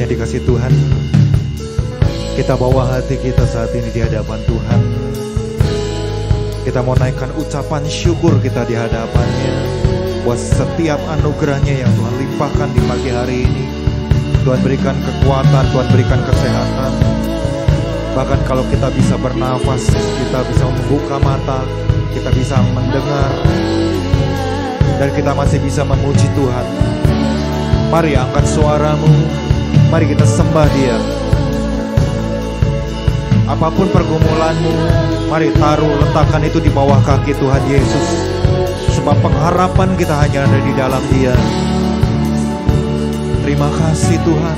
yang dikasihi Tuhan, kita bawa hati kita saat ini di hadapan Tuhan. Kita mau naikkan ucapan syukur kita di hadapannya buat setiap anugerahnya yang Tuhan limpahkan di pagi hari ini. Tuhan berikan kekuatan, Tuhan berikan kesehatan. Bahkan kalau kita bisa bernafas, kita bisa membuka mata, kita bisa mendengar, dan kita masih bisa memuji Tuhan. Mari angkat suaramu, mari kita sembah Dia. Apapun pergumulanmu, mari taruh, letakkan itu di bawah kaki Tuhan Yesus. Sebab pengharapan kita hanya ada di dalam Dia. Terima kasih Tuhan.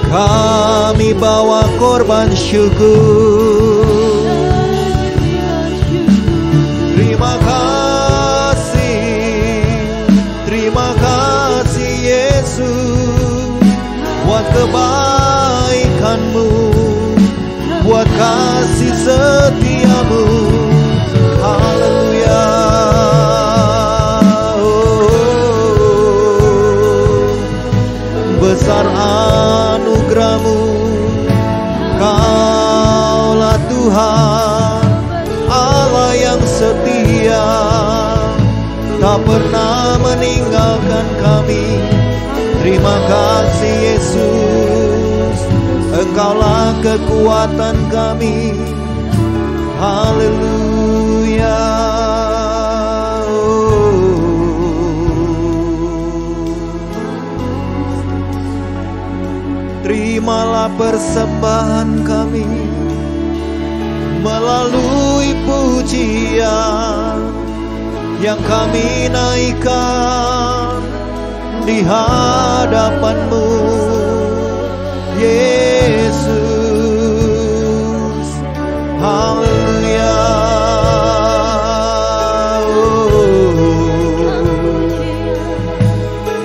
Kami bawa korban syukur. Terima kasih Yesus buat kebaikan-Mu, buat kasih setia-Mu. Haleluya. Besar anugerah-Mu, Kaulah Tuhan Allah yang setia, tak pernah meninggalkan kami. Terima kasih Yesus, Engkaulah kekuatan kami. Haleluya. Terimalah persembahan kami melalui pujian yang kami naikkan di hadapan-Mu, Yesus. Haleluya.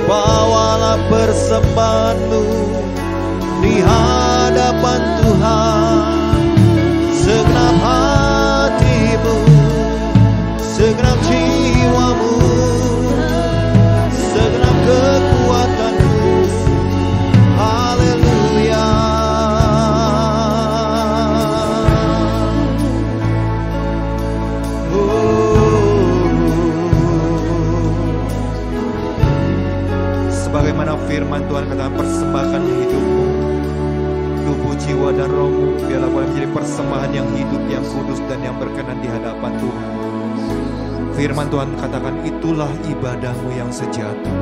Bawalah persembahan-Mu di hadapan Tuhan. Segenap hati-Mu, segenap jiwa-Mu, segenap kekuatan-Mu. Haleluya. Sebagaimana firman Tuhan katakan, persembahkan hidupmu, tubuh, jiwa, dan rohmu, biarlah boleh menjadi persembahan yang hidup, yang kudus, dan yang berkenan di hadapan Tuhan. Firman Tuhan katakan, itulah ibadahmu yang sejati.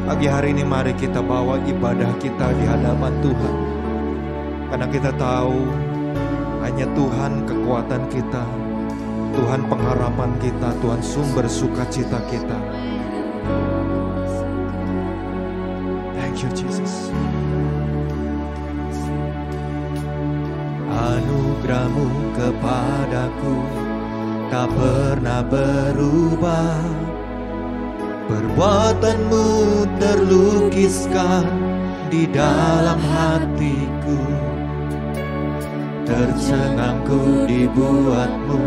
Pagi hari ini mari kita bawa ibadah kita di hadapan Tuhan, karena kita tahu hanya Tuhan kekuatan kita, Tuhan pengharapan kita, Tuhan sumber sukacita kita. Thank you Jesus. Anugerah-Mu kepadaku tak pernah berubah. Perbuatan-Mu terlukiskan di dalam hatiku. Tercengangku dibuat-Mu,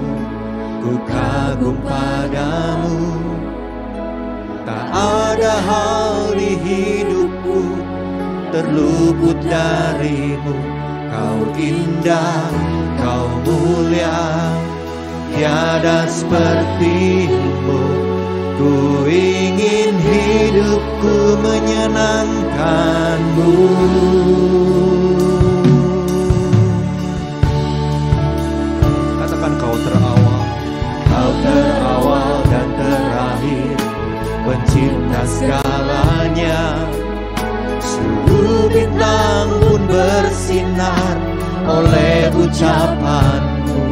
ku kagum padamu. Tak ada hal di hidupku terluput dari-Mu. Kau indah, Kau mulia, tiada seperti-Mu. Ku ingin hidupku menyenangkan-Mu. Katakan, Kau terawal dan terakhir, pencipta segalanya. Seluruh bintang pun bersinar oleh ucapan-Mu.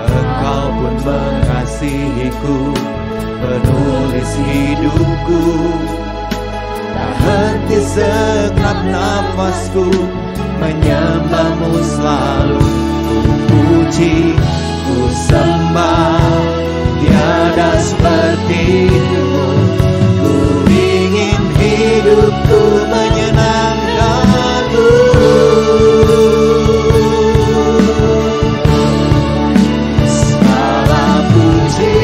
Engkau pun mengasihiku, penulis hidupku. Tak henti segenap nafasku menyembah-Mu selalu. Ku puji, ku sembah, tiada seperti-Mu. Ku ingin hidupku menyenangkan-Mu. Segala puji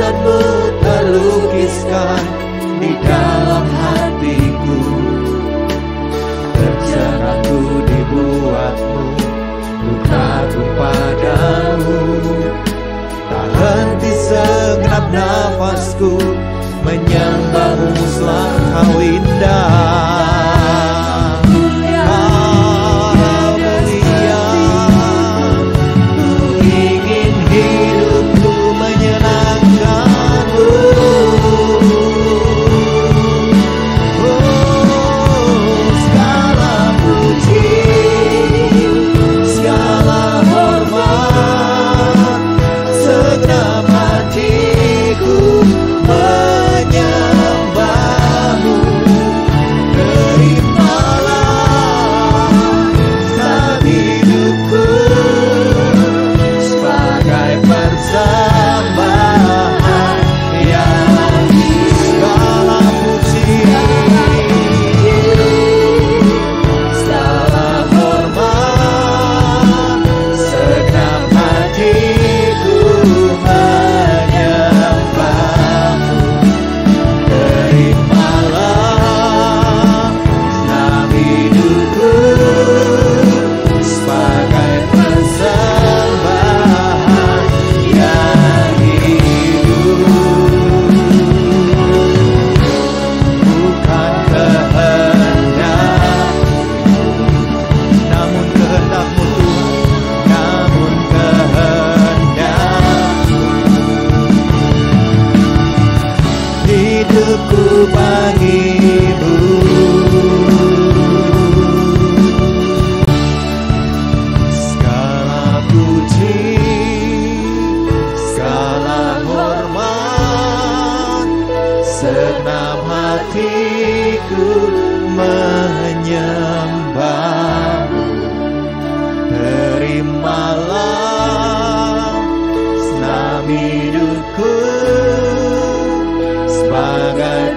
kekuatanmu terlukiskan di dalam hatiku. Tercerahku dibuatmu, ku kagum padamu. Tak henti segenap nafasku menyembahmu selama kau indah.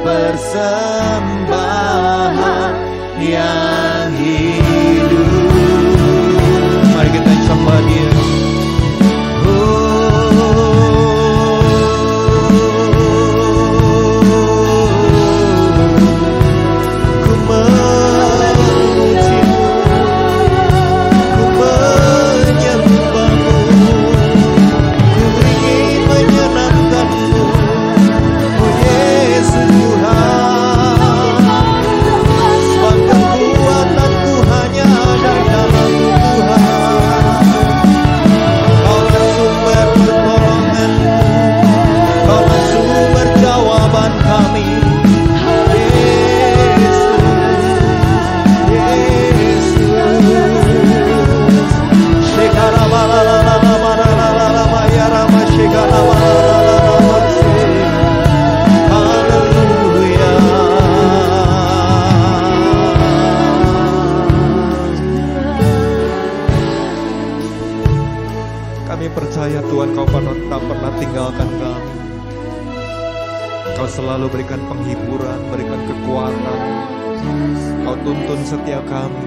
Persembahan yang hidup. Mari kita sembah Dia. Selalu berikan penghiburan, berikan kekuatan. Kau tuntun setiap kami.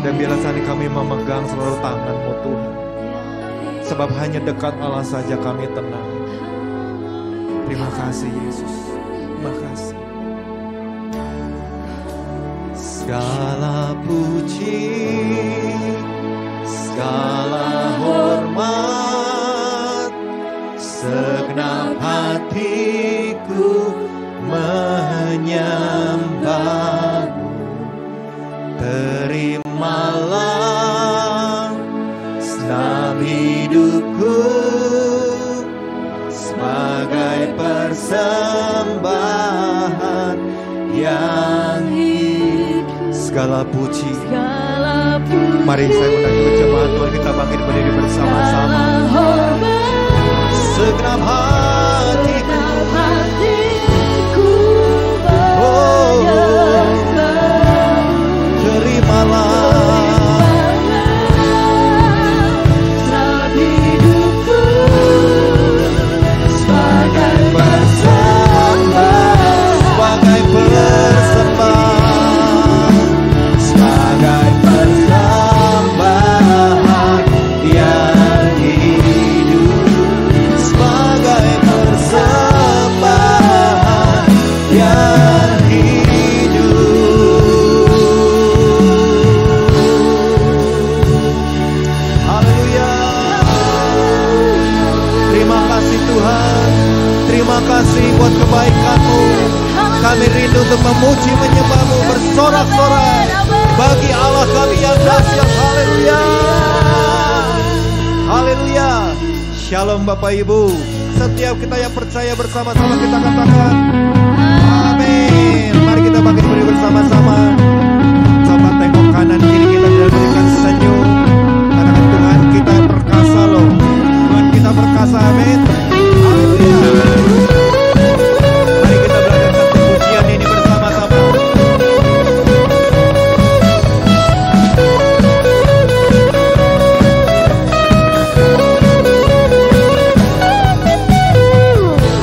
Dan biarlah saat ini kami memegang selalu tangan-Mu Tuhan. Sebab hanya dekat Allah saja kami tenang. Terima kasih Yesus. Terima kasih. Segala puji, segala hormat, segenap hatiku menyembah-Mu. Terimalah senam hidupku sebagai persembahan yang hidup. Segala puji. Mari saya undang berjemaat Tuhan, kita bangkit berdiri bersama-sama. Segenap hatiku, terimalah hidupku sebagai persembahan, sebagai persembahan yang hidup, sebagai Haleluya. Haleluya. Shalom Bapak Ibu. Setiap kita yang percaya bersama-sama kita katakan amin. Mari kita bangkit berdiri bersama-sama. Coba tengok kanan kiri kita dan berikan senyum. Katakan Tuhan kita perkasa loh. Tuhan kita perkasa, amin. Haleluya. Mari kita belajar satu pujian ini bersama-sama.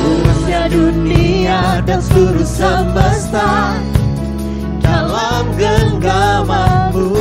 Luasnya dunia dan seluruh semesta dalam genggamanmu.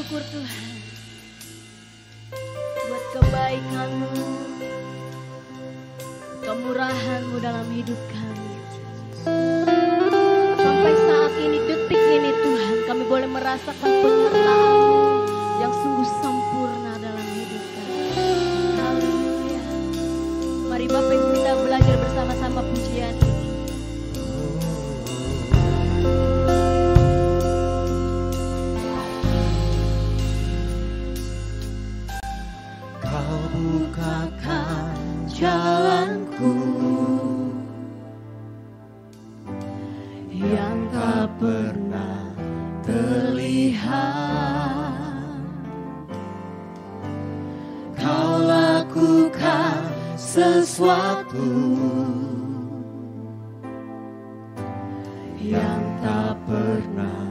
bersyukur Tuhan buat kebaikan-Mu, kemurahan-Mu dalam hidup kami. Sampai saat ini, detik ini Tuhan, kami boleh merasakan penyertaan-Mu yang sungguh sempurna dalam hidup kami. Haleluya. Mari Bapak Ibu kita belajar bersama-sama pujian ini. Bukakan jalanku yang tak pernah terlihat. Kau lakukan sesuatu yang tak pernah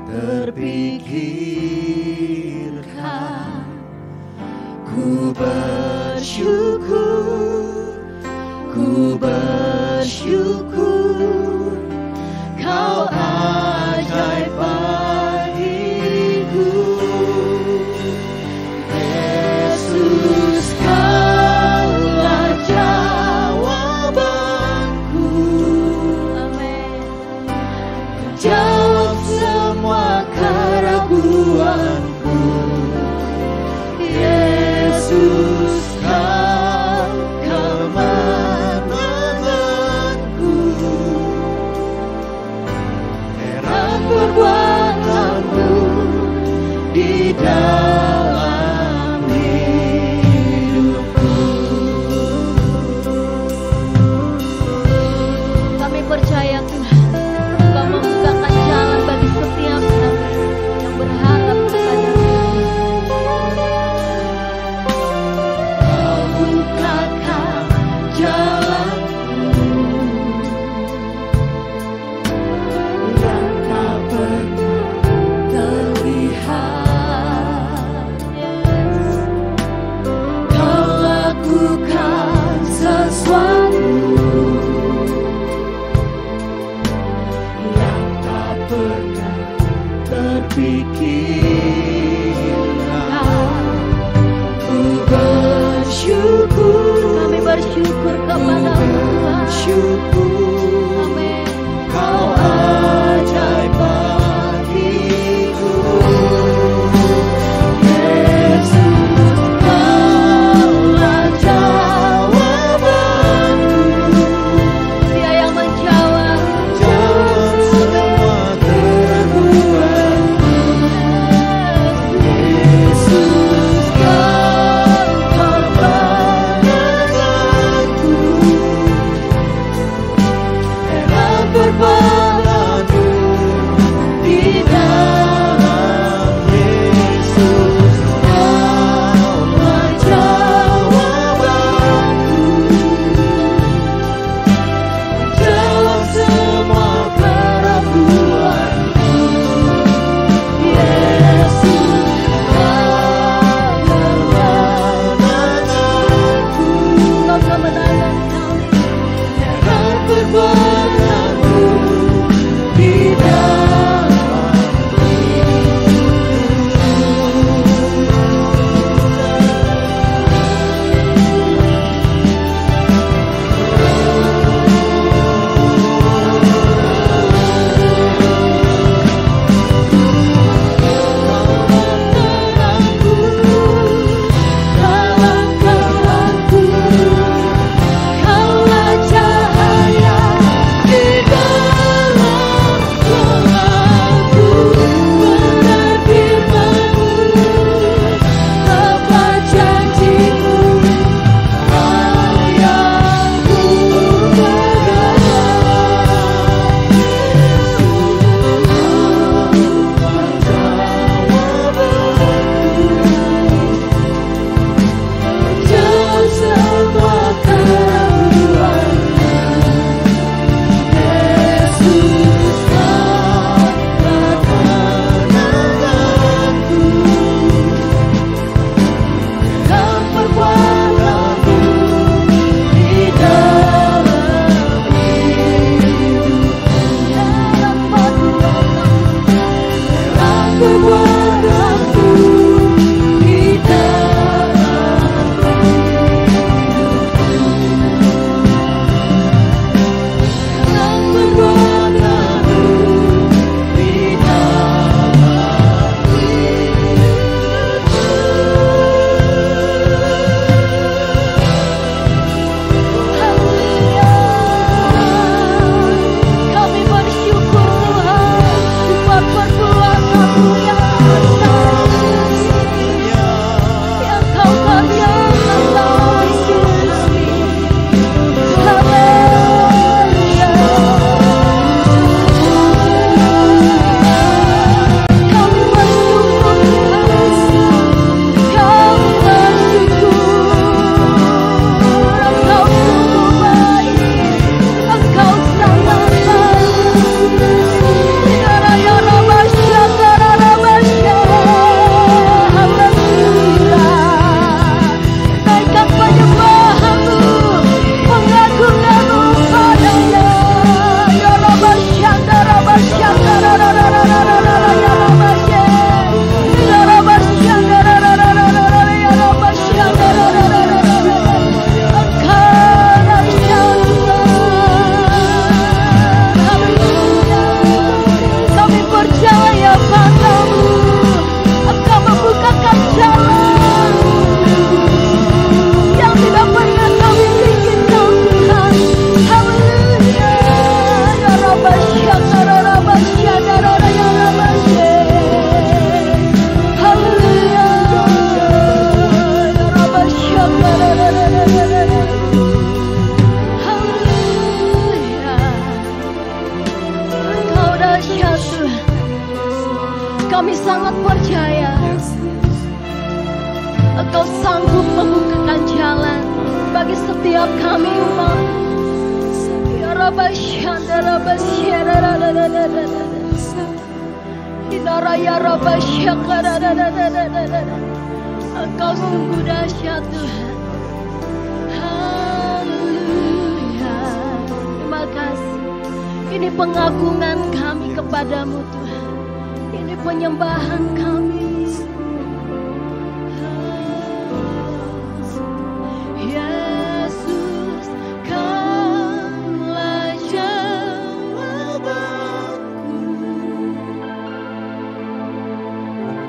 terpikirkan. Ku bersyukur, ku bersyukur, Kau ajaib bagiku. Yesus, Kaulah jawabanku. Amin. Jawab semua keraguanku. Yesus, Kau kemenanganku. Heran perbuatan-Mu di dalam hidupku. Kami percaya Tuhan, Engkau membukakan jalan bagi setiap kami yang berharap kepada-Mu. Kau bukakan jalanku yang tak pernah terlihat. Kau lakukan sesuatu yang tak pernah terpikirkan. Ku bersyukur, Kami bersyukur kepada-Mu Tuhan. bersyukur, Amin. Kau ajaib bagiku. Yesus, Kaulah jawabanku. Dia yang menjawab. Jawab semua keraguanku. Yesus, Kau kemenanganku. sangat percaya Engkau sanggup membukakan jalan bagi setiap kami umat. Ya Rabba Syanda Rabba Syara Hidara ya Rabba Syakara Engkau sungguh dahsyat Tuhan. Haleluya. Terima kasih. Ini pengagungan kami kepadamu Tuhan. Ini penyembahan kami. Yesus, Kaulah jawabanku.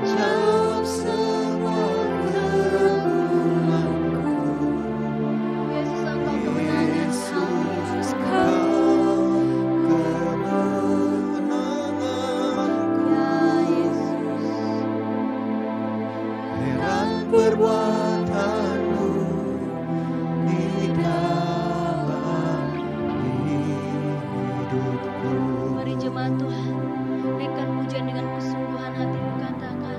Jawab semua keraguanku. Yesus, Engkau kemenangan kami. Perbuatanmu di dalam hidupku. Mari jemaat Tuhan, naikkan pujian dengan kesungguhan hatimu, katakan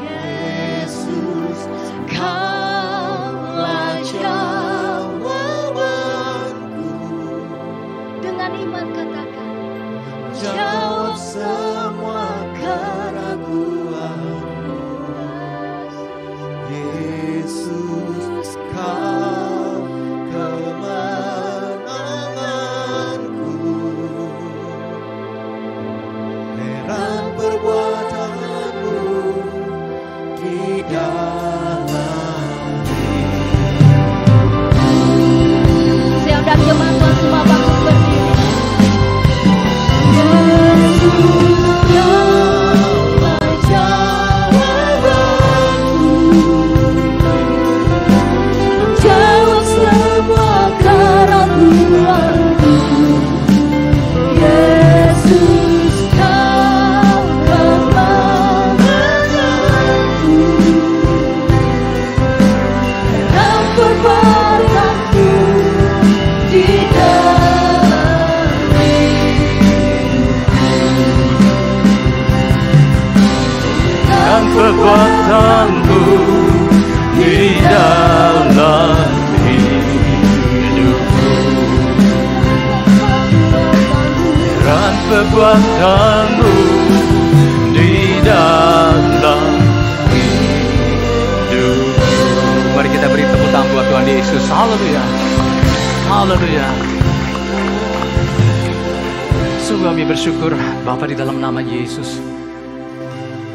Yesus, Kaulah jawabanku. Dengan iman katakan Jawab semua keraguanku. Yesus, Kau kemenanganku. Heran perbuatanmu di dalam. Saya undang jemaat Tuhan semua bangun berdiri. Jawab semua keraguanku. Yesus, Kau kemenanganku. Dan perbuatanmu di dalam dan perbuatanmu di dalam hidupku. Dan perbuatanmu di dalam hidupku. Mari kita beri tepuk tangan buat Tuhan Yesus. Haleluya. Haleluya. Sungguh kami bersyukur Bapa di dalam nama Yesus.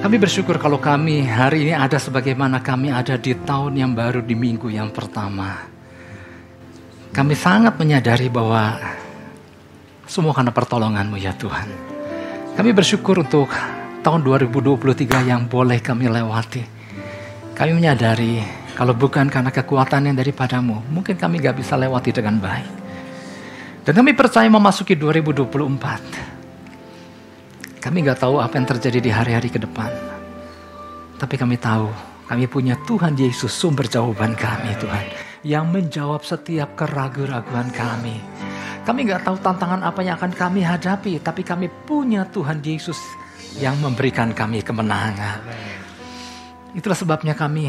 Kami bersyukur kalau kami hari ini ada sebagaimana kami ada di tahun yang baru, di minggu yang pertama. Kami sangat menyadari bahwa semua karena pertolongan-Mu ya Tuhan. Kami bersyukur untuk tahun 2023 yang boleh kami lewati. Kami menyadari kalau bukan karena kekuatan yang daripada-Mu, mungkin kami gak bisa lewati dengan baik. Dan kami percaya memasuki 2024. Kami gak tahu apa yang terjadi di hari-hari ke depan. Tapi kami tahu, kami punya Tuhan Yesus, sumber jawaban kami Tuhan. Yang menjawab setiap keraguan-raguan kami. Kami gak tahu tantangan apa yang akan kami hadapi. Tapi kami punya Tuhan Yesus yang memberikan kami kemenangan. Itulah sebabnya kami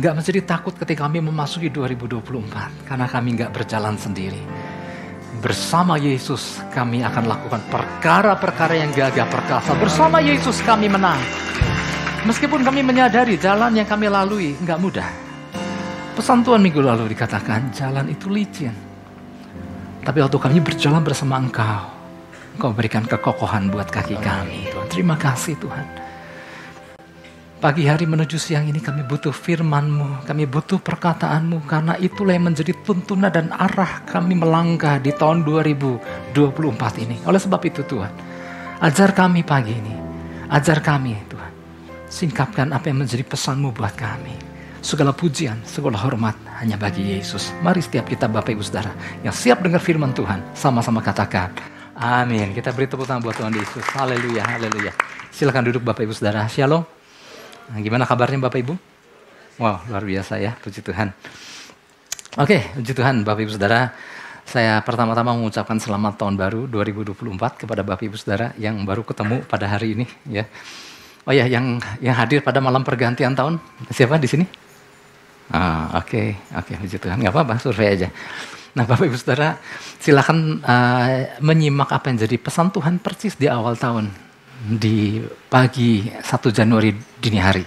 gak menjadi takut ketika kami memasuki 2024. Karena kami gak berjalan sendiri. Bersama Yesus kami akan lakukan perkara-perkara yang gagah perkasa. Bersama Yesus kami menang. Meskipun kami menyadari jalan yang kami lalui enggak mudah. Pesan Tuhan minggu lalu dikatakan jalan itu licin. Tapi waktu kami berjalan bersama Engkau, Engkau berikan kekokohan buat kaki kami. Tuhan, terima kasih Tuhan. Pagi hari menuju siang ini kami butuh firman-Mu, kami butuh perkataan-Mu, karena itulah yang menjadi tuntunan dan arah kami melangkah di tahun 2024 ini. Oleh sebab itu Tuhan, ajar kami pagi ini, ajar kami Tuhan, singkapkan apa yang menjadi pesan-Mu buat kami. Segala pujian, segala hormat hanya bagi Yesus. Mari setiap kita Bapak Ibu Saudara yang siap dengar firman Tuhan, sama-sama katakan, amin. Kita beri tepuk tangan buat Tuhan Yesus. Haleluya, haleluya. Silakan duduk Bapak Ibu Saudara. Shalom. Nah, gimana kabarnya Bapak Ibu? Wow, luar biasa ya, puji Tuhan. Oke, puji Tuhan Bapak Ibu Saudara. Saya pertama-tama mengucapkan selamat tahun baru 2024 kepada Bapak Ibu Saudara yang baru ketemu pada hari ini ya. Oh ya, yang hadir pada malam pergantian tahun, siapa di sini? Oke, puji Tuhan, nggak apa-apa, survei aja. Nah, Bapak Ibu Saudara, silakan menyimak apa yang jadi pesan Tuhan persis di awal tahun di pagi 1 Januari dini hari.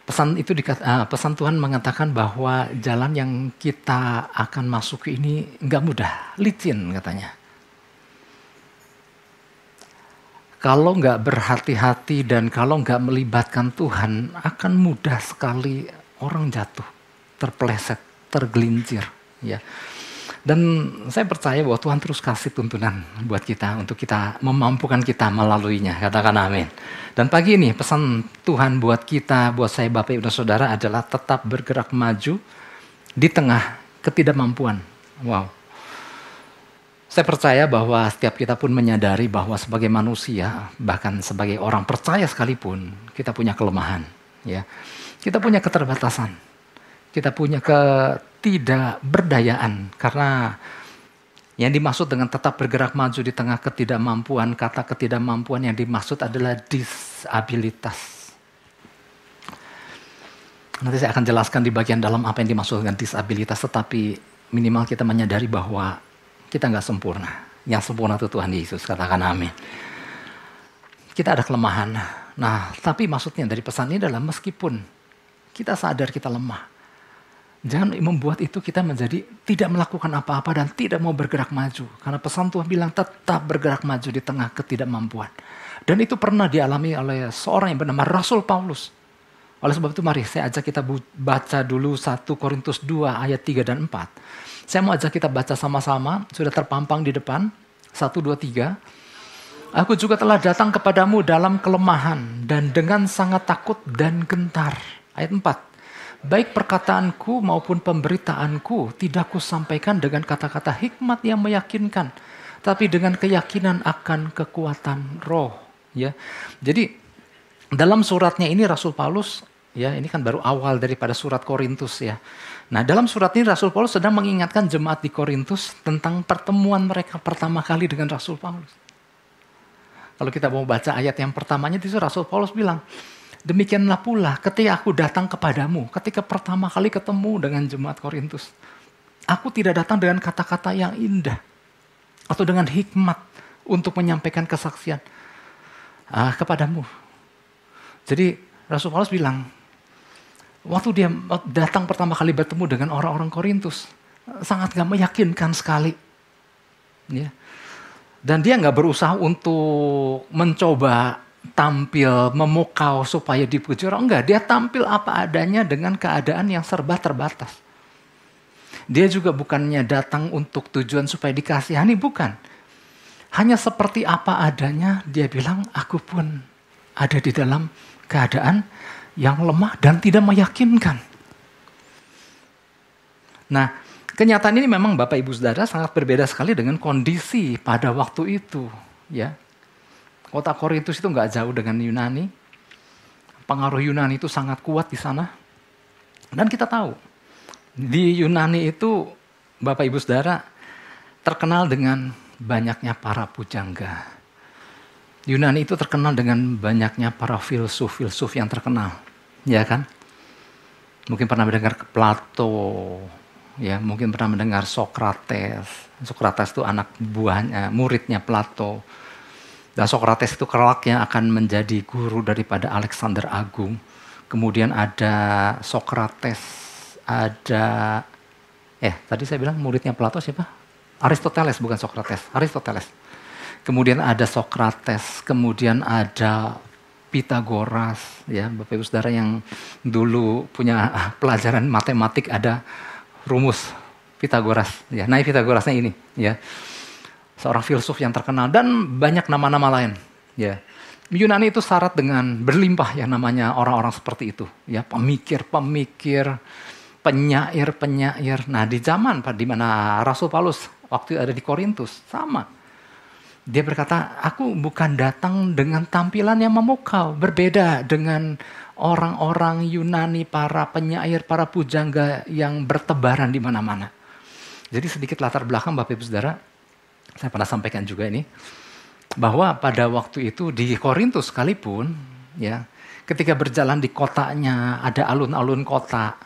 Pesan Tuhan mengatakan bahwa jalan yang kita akan masuk ini nggak mudah, licin katanya. Kalau nggak berhati-hati dan kalau nggak melibatkan Tuhan, akan mudah sekali orang jatuh, terpeleset, tergelincir. Ya. Dan saya percaya bahwa Tuhan terus kasih tuntunan buat kita untuk kita memampukan kita melaluinya. Katakan amin. Dan pagi ini pesan Tuhan buat kita, buat saya Bapak Ibu dan Saudara adalah tetap bergerak maju di tengah ketidakmampuan. Wow. Saya percaya bahwa setiap kita pun menyadari bahwa sebagai manusia, bahkan sebagai orang percaya sekalipun, kita punya kelemahan. Ya. Kita punya keterbatasan. Kita punya ketidakberdayaan. Karena yang dimaksud dengan tetap bergerak maju di tengah ketidakmampuan, kata ketidakmampuan yang dimaksud adalah disabilitas. Nanti saya akan jelaskan di bagian dalam apa yang dimaksud dengan disabilitas, tetapi minimal kita menyadari bahwa kita nggak sempurna. Yang sempurna itu Tuhan Yesus, katakan amin. Kita ada kelemahan. Nah, tapi maksudnya dari pesan ini adalah meskipun kita sadar kita lemah, jangan membuat itu kita menjadi tidak melakukan apa-apa dan tidak mau bergerak maju. Karena pesan Tuhan bilang tetap bergerak maju di tengah ketidakmampuan. Dan itu pernah dialami oleh seorang yang bernama Rasul Paulus. Oleh sebab itu mari saya ajak kita baca dulu 1 Korintus 2 ayat 3 dan 4. Saya mau ajak kita baca sama-sama, sudah terpampang di depan. 1, 2, 3. Aku juga telah datang kepadamu dalam kelemahan dan dengan sangat takut dan gentar. Ayat 4. Baik perkataanku maupun pemberitaanku tidak kusampaikan dengan kata-kata hikmat yang meyakinkan, tapi dengan keyakinan akan kekuatan roh. Ya, jadi dalam suratnya ini Rasul Paulus, ya ini kan baru awal daripada surat Korintus ya. Nah dalam surat ini Rasul Paulus sedang mengingatkan jemaat di Korintus tentang pertemuan mereka pertama kali dengan Rasul Paulus. Kalau kita mau baca ayat yang pertamanya itu Rasul Paulus bilang, demikianlah pula ketika aku datang kepadamu, ketika pertama kali ketemu dengan jemaat Korintus. Aku tidak datang dengan kata-kata yang indah atau dengan hikmat untuk menyampaikan kesaksian kepadamu. Jadi Rasul Paulus bilang, waktu dia datang pertama kali bertemu dengan orang-orang Korintus, sangat gak meyakinkan sekali. Ya. Dan dia gak berusaha untuk mencoba tampil, memukau supaya dipuji orang. Enggak, dia tampil apa adanya dengan keadaan yang serba terbatas. Dia juga bukannya datang untuk tujuan supaya dikasihani, bukan. Hanya seperti apa adanya, dia bilang, aku pun ada di dalam keadaan yang lemah dan tidak meyakinkan. Nah, kenyataan ini memang Bapak Ibu Saudara sangat berbeda sekali dengan kondisi pada waktu itu. Ya, kota Korintus itu nggak jauh dengan Yunani. Pengaruh Yunani itu sangat kuat di sana. Dan kita tahu, di Yunani itu Bapak Ibu Saudara terkenal dengan banyaknya para pujangga. Yunani itu terkenal dengan banyaknya para filsuf yang terkenal, ya kan? Mungkin pernah mendengar Plato, ya mungkin pernah mendengar Sokrates. Sokrates itu anak buahnya, muridnya Plato. Dan Sokrates itu kelak yang akan menjadi guru daripada Alexander Agung. Kemudian ada Sokrates, ada tadi saya bilang muridnya Plato siapa? Aristoteles, bukan Sokrates, Aristoteles. Kemudian ada Sokrates, kemudian ada Pitagoras, ya Bapak Ibu Saudara yang dulu punya pelajaran matematik ada rumus Pitagoras, ya. Nah, Pitagorasnya ini, ya. Seorang filsuf yang terkenal dan banyak nama-nama lain, ya. Yunani itu syarat dengan berlimpah yang namanya orang-orang seperti itu, ya, pemikir-pemikir, penyair-penyair. Nah, di zaman di mana Rasul Paulus waktu ada di Korintus sama. Dia berkata, aku bukan datang dengan tampilan yang memukau. Berbeda dengan orang-orang Yunani, para penyair, para pujangga yang bertebaran di mana-mana. Jadi sedikit latar belakang Bapak Ibu Saudara, saya pernah sampaikan juga ini, bahwa pada waktu itu di Korintus sekalipun, ya, ketika berjalan di kotanya ada alun-alun kota.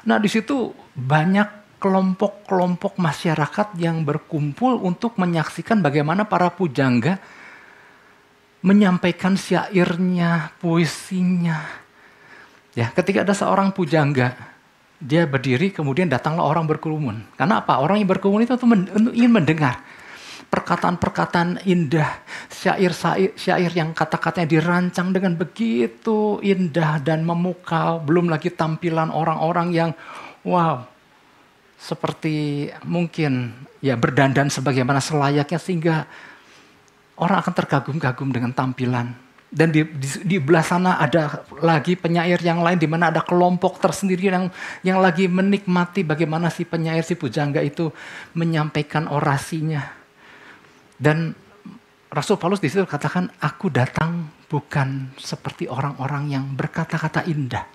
Nah di situ banyak kelompok-kelompok masyarakat yang berkumpul untuk menyaksikan bagaimana para pujangga menyampaikan syairnya, puisinya. Ya, ketika ada seorang pujangga, dia berdiri, kemudian datanglah orang berkerumun. Karena apa? Orang yang berkerumun itu ingin mendengar perkataan-perkataan indah, syair yang kata-katanya dirancang dengan begitu indah dan memukau. Belum lagi tampilan orang-orang yang wow, seperti mungkin ya berdandan sebagaimana selayaknya, sehingga orang akan terkagum-kagum dengan tampilan. Dan di belah sana ada lagi penyair yang lain, di mana ada kelompok tersendiri yang lagi menikmati bagaimana si penyair, si pujangga itu menyampaikan orasinya. Dan Rasul Paulus di situ katakan, aku datang bukan seperti orang-orang yang berkata-kata indah,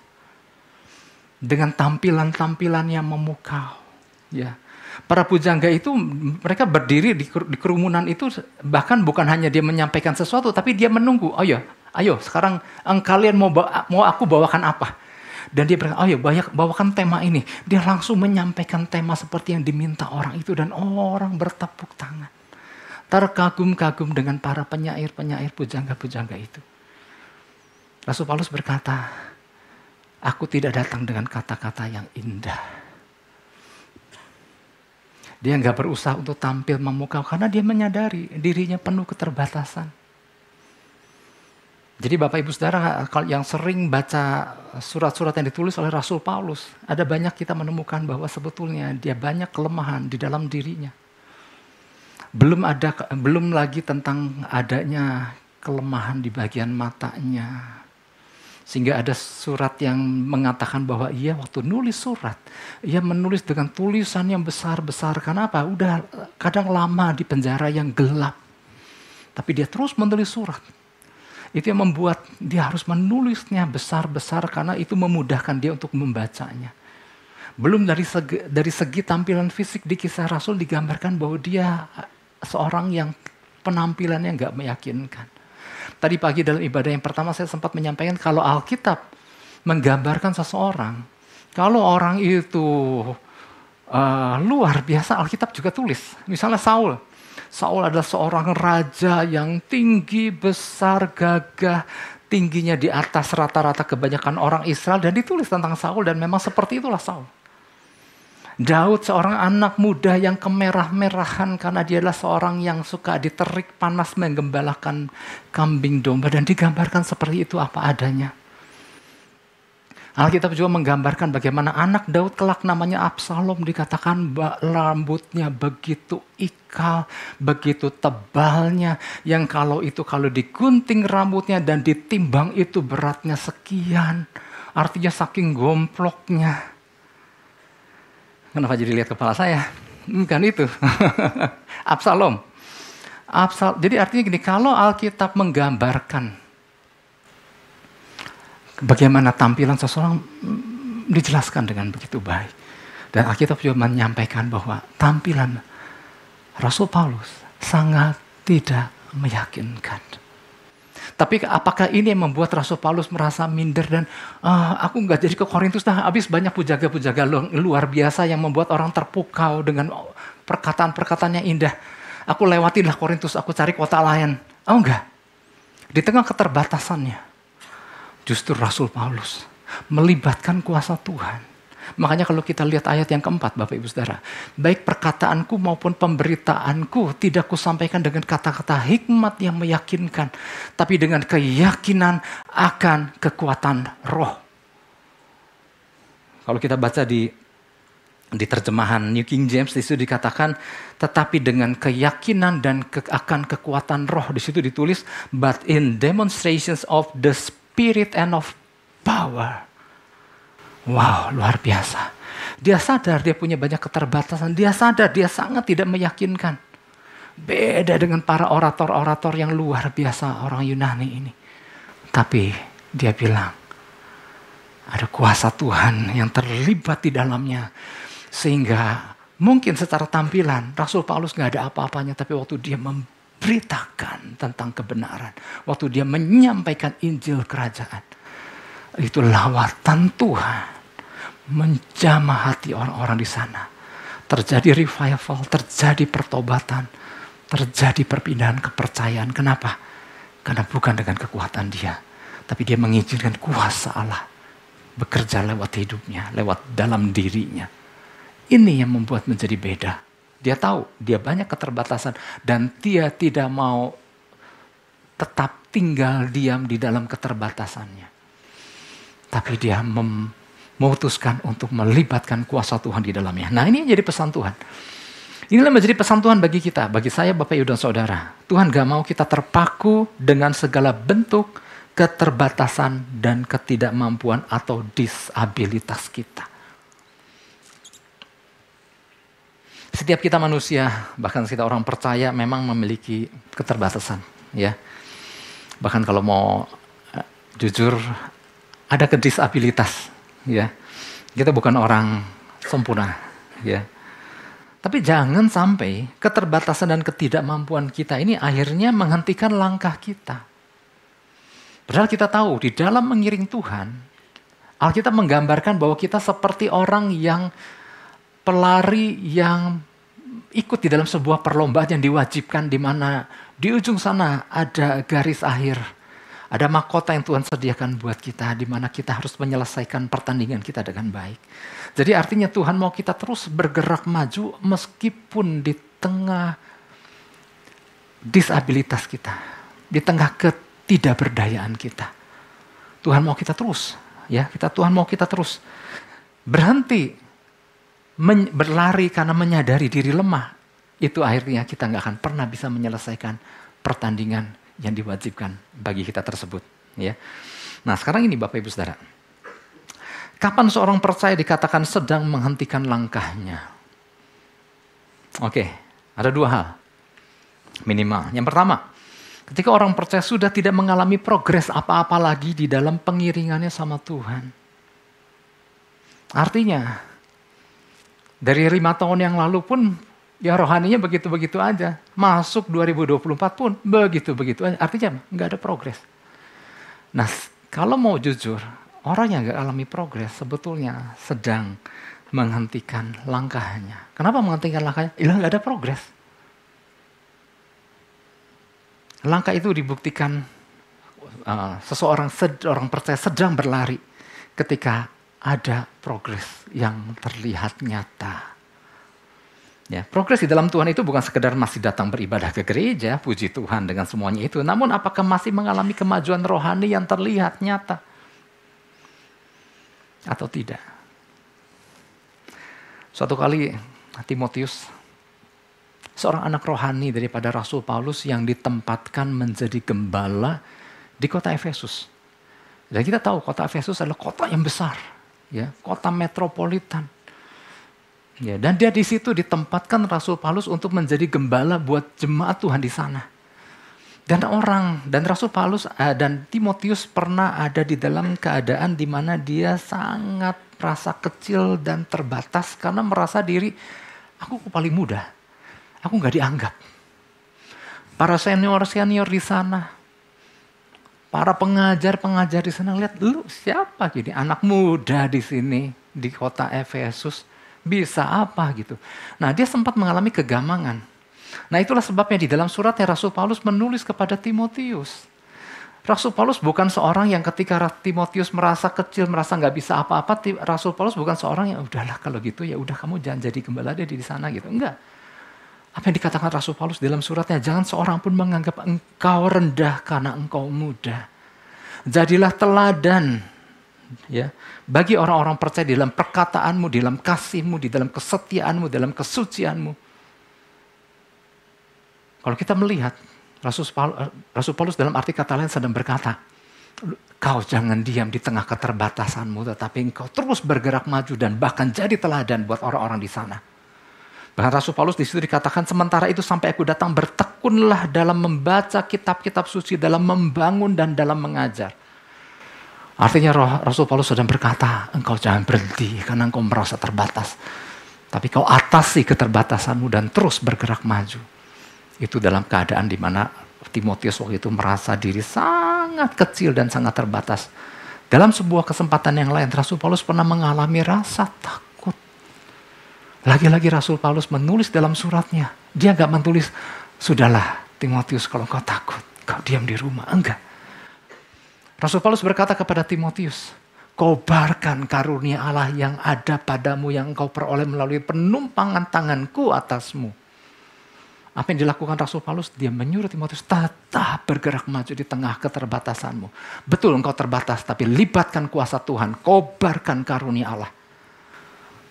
dengan tampilan-tampilan yang memukau. Ya. Para pujangga itu mereka berdiri di kerumunan itu, bahkan bukan hanya dia menyampaikan sesuatu, tapi dia menunggu. Ayo sekarang kalian mau aku bawakan apa? Dan dia berkata, ayo bawakan tema ini. Dia langsung menyampaikan tema seperti yang diminta orang itu, dan orang bertepuk tangan, terkagum-kagum dengan para penyair-penyair, pujangga-pujangga itu. Rasul Paulus berkata, aku tidak datang dengan kata-kata yang indah. Dia nggak berusaha untuk tampil memukau karena dia menyadari dirinya penuh keterbatasan. Jadi Bapak Ibu Saudara yang sering baca surat-surat yang ditulis oleh Rasul Paulus, ada banyak kita menemukan bahwa sebetulnya dia banyak kelemahan di dalam dirinya. Belum lagi tentang adanya kelemahan di bagian matanya. Sehingga ada surat yang mengatakan bahwa ia waktu nulis surat, ia menulis dengan tulisan yang besar-besar. Karena apa? Udah kadang lama di penjara yang gelap. Tapi dia terus menulis surat. Itu yang membuat dia harus menulisnya besar-besar karena itu memudahkan dia untuk membacanya. Belum dari segi tampilan fisik di Kisah Rasul digambarkan bahwa dia seorang yang penampilannya nggak meyakinkan. Tadi pagi dalam ibadah yang pertama saya sempat menyampaikan kalau Alkitab menggambarkan seseorang, kalau orang itu luar biasa, Alkitab juga tulis. Misalnya Saul adalah seorang raja yang tinggi, besar, gagah, tingginya di atas rata-rata kebanyakan orang Israel, dan ditulis tentang Saul, dan memang seperti itulah Saul. Daud seorang anak muda yang kemerah-merahan karena dia adalah seorang yang suka diterik panas menggembalakan kambing domba, dan digambarkan seperti itu apa adanya. Alkitab juga menggambarkan bagaimana anak Daud kelak namanya Absalom dikatakan rambutnya begitu ikal, begitu tebalnya, yang kalau digunting rambutnya dan ditimbang itu beratnya sekian. Artinya saking gomploknya. Kenapa jadi lihat kepala saya? Bukan itu. Absalom. Jadi artinya gini, kalau Alkitab menggambarkan bagaimana tampilan seseorang, dijelaskan dengan begitu baik. Dan Alkitab juga menyampaikan bahwa tampilan Rasul Paulus sangat tidak meyakinkan. Tapi apakah ini yang membuat Rasul Paulus merasa minder dan aku nggak jadi ke Korintus habis banyak pujaga-pujaga luar biasa yang membuat orang terpukau dengan perkataan-perkataan yang indah. Aku lewatilah Korintus, aku cari kota lain. Oh enggak. Di tengah keterbatasannya, justru Rasul Paulus melibatkan kuasa Tuhan. Makanya kalau kita lihat ayat yang keempat, Bapak Ibu Saudara, baik perkataanku maupun pemberitaanku tidak kusampaikan dengan kata-kata hikmat yang meyakinkan, tapi dengan keyakinan akan kekuatan roh. Kalau kita baca di terjemahan New King James, di situ dikatakan, tetapi dengan keyakinan dan akan kekuatan roh. Di situ ditulis, but in demonstrations of the Spirit and of power. Wow, luar biasa. Dia sadar dia punya banyak keterbatasan. Dia sadar dia sangat tidak meyakinkan. Beda dengan para orator-orator yang luar biasa, orang Yunani ini. Tapi dia bilang, ada kuasa Tuhan yang terlibat di dalamnya. Sehingga Mungkin secara tampilan Rasul Paulus gak ada apa-apanya, tapi waktu dia memberitakan tentang kebenaran, waktu dia menyampaikan Injil kerajaan, itu lawatan Tuhan menjamah hati orang-orang di sana. Terjadi revival, terjadi pertobatan, terjadi perpindahan kepercayaan. Kenapa? Karena bukan dengan kekuatan dia, tapi dia mengizinkan kuasa Allah bekerja lewat hidupnya, lewat dalam dirinya. Ini yang membuat menjadi beda. Dia tahu dia banyak keterbatasan dan dia tidak mau tetap tinggal diam di dalam keterbatasannya. Tapi dia memutuskan untuk melibatkan kuasa Tuhan di dalamnya. Nah, ini jadi pesan Tuhan. Inilah menjadi pesan Tuhan bagi kita, bagi saya, Bapak Ibu dan Saudara. Tuhan gak mau kita terpaku dengan segala bentuk keterbatasan dan ketidakmampuan atau disabilitas kita. Setiap kita manusia, bahkan kita orang percaya memang memiliki keterbatasan, ya. Bahkan kalau mau jujur, ada kedisabilitas, ya. Kita bukan orang sempurna, ya. Tapi jangan sampai keterbatasan dan ketidakmampuan kita ini akhirnya menghentikan langkah kita. Padahal kita tahu di dalam mengiring Tuhan, Alkitab menggambarkan bahwa kita seperti orang yang pelari yang ikut di dalam sebuah perlombaan yang diwajibkan, di mana di ujung sana ada garis akhir. Ada mahkota yang Tuhan sediakan buat kita, di mana kita harus menyelesaikan pertandingan kita dengan baik. Jadi artinya Tuhan mau kita terus bergerak maju meskipun di tengah disabilitas kita, di tengah ketidakberdayaan kita. Tuhan mau kita terus, ya, Tuhan mau kita terus berhenti berlari karena menyadari diri lemah. Itu akhirnya kita nggak akan pernah bisa menyelesaikan pertandingan yang diwajibkan bagi kita tersebut, ya. Nah, sekarang ini Bapak Ibu Saudara, kapan seorang percaya dikatakan sedang menghentikan langkahnya? Oke, ada dua hal minimal. Yang pertama, ketika orang percaya sudah tidak mengalami progres apa-apa lagi di dalam pengiringannya sama Tuhan. Artinya, dari 5 tahun yang lalu pun ya rohaninya begitu-begitu aja. Masuk 2024 pun begitu-begitu aja. Artinya nggak ada progres. Nah, kalau mau jujur, orang yang nggak alami progres sebetulnya sedang menghentikan langkahnya. Kenapa menghentikan langkahnya? Ya nggak ada progres. Langkah itu dibuktikan seseorang orang percaya sedang berlari ketika ada progres yang terlihat nyata. Ya, progres di dalam Tuhan itu bukan sekedar masih datang beribadah ke gereja, puji Tuhan dengan semuanya itu. Namun apakah masih mengalami kemajuan rohani yang terlihat nyata? Atau tidak? Suatu kali Timotius, seorang anak rohani daripada Rasul Paulus yang ditempatkan menjadi gembala di kota Efesus. Dan kita tahu kota Efesus adalah kota yang besar, ya, kota metropolitan. Ya, dan dia di situ ditempatkan Rasul Paulus untuk menjadi gembala buat jemaat Tuhan di sana. Dan Rasul Paulus dan Timotius pernah ada di dalam keadaan di mana dia sangat merasa kecil dan terbatas karena merasa diri, aku paling muda, aku nggak dianggap. Para senior di sana, para pengajar di sana lihat, lu siapa gini, anak muda di sini di kota Efesus. Bisa apa gitu. Nah, dia sempat mengalami kegamangan. Nah, itulah sebabnya di dalam suratnya Rasul Paulus menulis kepada Timotius. Rasul Paulus bukan seorang yang ketika Timotius merasa kecil, merasa nggak bisa apa-apa, Rasul Paulus bukan seorang yang udahlah kalau gitu ya udah kamu jangan jadi gembala deh di sana gitu. Enggak. Apa yang dikatakan Rasul Paulus dalam suratnya, jangan seorang pun menganggap engkau rendah karena engkau muda. Jadilah teladan, ya, bagi orang-orang percaya di dalam perkataanmu, di dalam kasihmu, di dalam kesetiaanmu, dalam kesucianmu. Kalau kita melihat Rasul Paulus dalam arti kata lain sedang berkata, kau jangan diam di tengah keterbatasanmu, tetapi engkau terus bergerak maju dan bahkan jadi teladan buat orang-orang di sana. Bahkan Rasul Paulus di situ dikatakan, sementara itu sampai aku datang bertekunlah dalam membaca kitab-kitab suci, dalam membangun dan dalam mengajar. Artinya Rasul Paulus sedang berkata, engkau jangan berhenti karena engkau merasa terbatas. Tapi kau atasi keterbatasanmu dan terus bergerak maju. Itu dalam keadaan di mana Timotius waktu itu merasa diri sangat kecil dan sangat terbatas. Dalam sebuah kesempatan yang lain, Rasul Paulus pernah mengalami rasa takut. Lagi-lagi Rasul Paulus menulis dalam suratnya. Dia gak menulis, sudahlah Timotius kalau kau takut, kau diam di rumah. Enggak. Rasul Paulus berkata kepada Timotius, kobarkan karunia Allah yang ada padamu yang engkau peroleh melalui penumpangan tanganku atasmu. Apa yang dilakukan Rasul Paulus? Dia menyuruh Timotius tetap bergerak maju di tengah keterbatasanmu. Betul engkau terbatas, tapi libatkan kuasa Tuhan. Kobarkan karunia Allah.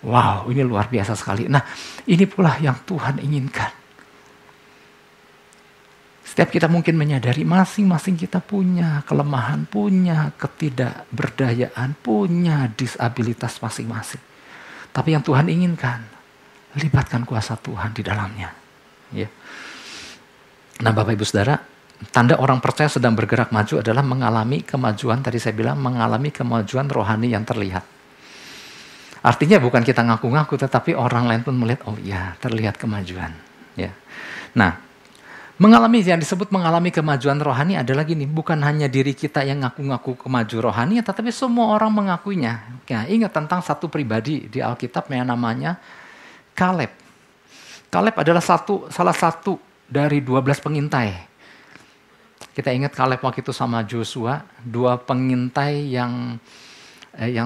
Wow, ini luar biasa sekali. Nah, ini pula yang Tuhan inginkan. Setiap kita mungkin menyadari masing-masing kita punya kelemahan, punya ketidakberdayaan, punya disabilitas masing-masing. Tapi yang Tuhan inginkan, libatkan kuasa Tuhan di dalamnya. Ya. Nah, Bapak Ibu Saudara, tanda orang percaya sedang bergerak maju adalah mengalami kemajuan, tadi saya bilang mengalami kemajuan rohani yang terlihat. Artinya bukan kita ngaku-ngaku, tetapi orang lain pun melihat, oh iya, terlihat kemajuan. Ya. Nah, mengalami yang disebut mengalami kemajuan rohani adalah gini, bukan hanya diri kita yang ngaku-ngaku kemaju rohani, tetapi semua orang mengakuinya. Ya, ingat tentang satu pribadi di Alkitab yang namanya Kaleb. Kaleb adalah salah satu dari 12 pengintai. Kita ingat Kaleb waktu itu sama Joshua, 2 pengintai yang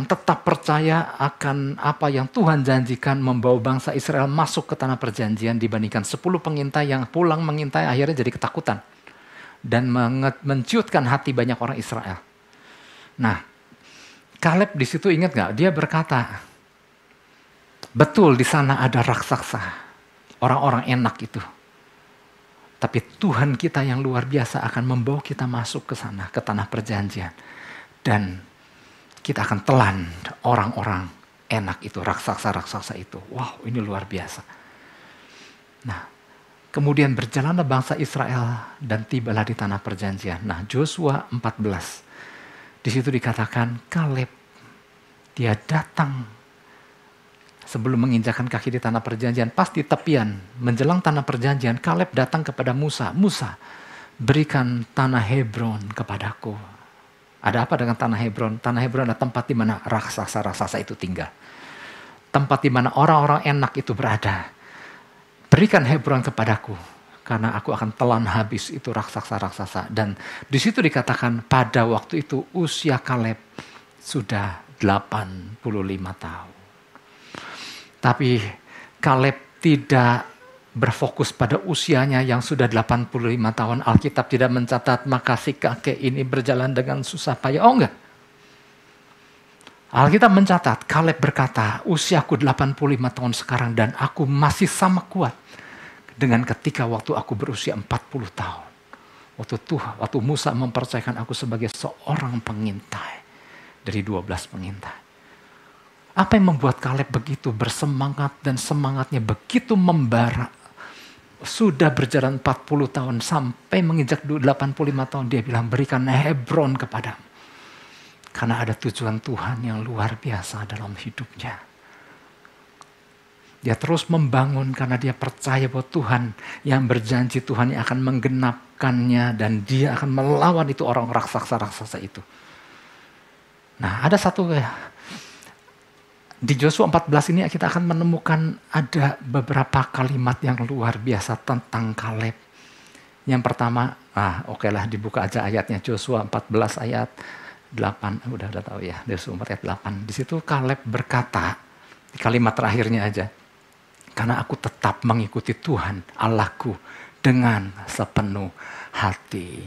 tetap percaya akan apa yang Tuhan janjikan membawa bangsa Israel masuk ke tanah perjanjian dibandingkan 10 pengintai yang pulang mengintai akhirnya jadi ketakutan dan menciutkan hati banyak orang Israel. Nah, Kaleb di situ ingat nggak? Dia berkata, betul di sana ada raksasa. Orang-orang enak itu. Tapi Tuhan kita yang luar biasa akan membawa kita masuk ke sana, ke tanah perjanjian. Dan kita akan telan orang-orang enak itu, raksasa-raksasa itu. Wow, ini luar biasa. Nah, kemudian berjalanlah bangsa Israel dan tibalah di tanah perjanjian. Nah, Joshua 14. Di situ dikatakan Kaleb, dia datang sebelum menginjakkan kaki di tanah perjanjian, pas di tepian, menjelang tanah perjanjian, Kaleb datang kepada Musa. Musa, berikan tanah Hebron kepadaku. Ada apa dengan tanah Hebron? Tanah Hebron adalah tempat di mana raksasa-raksasa itu tinggal. Tempat di mana orang-orang enak itu berada. Berikan Hebron kepadaku, karena aku akan telan habis itu raksasa-raksasa. Dan di situ dikatakan pada waktu itu usia Kaleb sudah 85 tahun. Tapi Kaleb tidak berfokus pada usianya yang sudah 85 tahun. Alkitab tidak mencatat maka si kakek ini berjalan dengan susah payah. Oh enggak. Alkitab mencatat Kaleb berkata, usiaku 85 tahun sekarang dan aku masih sama kuat dengan ketika waktu aku berusia 40 tahun. Waktu Musa mempercayakan aku sebagai seorang pengintai dari 12 pengintai. Apa yang membuat Kaleb begitu bersemangat dan semangatnya begitu membara? Sudah berjalan 40 tahun sampai menginjak 85 tahun dia bilang berikan Hebron kepadamu. Karena ada tujuan Tuhan yang luar biasa dalam hidupnya. Dia terus membangun karena dia percaya bahwa Tuhan yang berjanji Tuhan yang akan menggenapkannya dan dia akan melawan itu orang raksasa-raksasa itu. Nah, ada satu di Joshua 14 ini kita akan menemukan ada beberapa kalimat yang luar biasa tentang Kaleb. Yang pertama, okelah dibuka aja ayatnya Joshua 14 ayat 8. Udah tahu ya, Joshua 4 ayat 8. Di situ Kaleb berkata, di kalimat terakhirnya aja, karena aku tetap mengikuti Tuhan Allahku dengan sepenuh hati.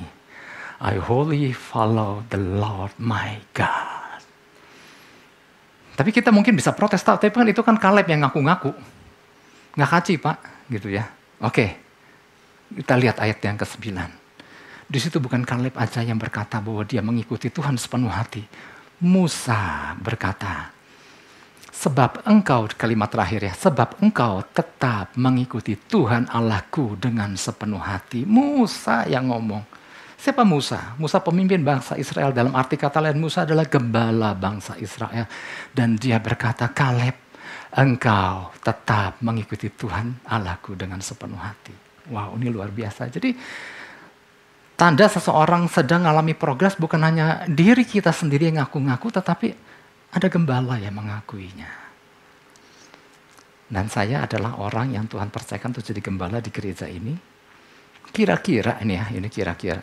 I wholly follow the Lord my God. Tapi kita mungkin bisa protes, tapi kan itu kan Kaleb yang ngaku-ngaku. Nggak kaci Pak, gitu ya. Oke, kita lihat ayat yang ke-9. Di situ bukan Kaleb aja yang berkata bahwa dia mengikuti Tuhan sepenuh hati. Musa berkata, sebab engkau, kalimat terakhir ya, sebab engkau tetap mengikuti Tuhan Allahku dengan sepenuh hati. Musa yang ngomong. Siapa Musa? Musa pemimpin bangsa Israel. Dalam arti kata lain Musa adalah gembala bangsa Israel. Dan dia berkata, Kaleb, engkau tetap mengikuti Tuhan Allahku dengan sepenuh hati. Wow, ini luar biasa. Jadi tanda seseorang sedang mengalami progres bukan hanya diri kita sendiri yang ngaku-ngaku, tetapi ada gembala yang mengakuinya. Dan saya adalah orang yang Tuhan percayakan untuk jadi gembala di gereja ini. Kira-kira ini ya, ini kira-kira.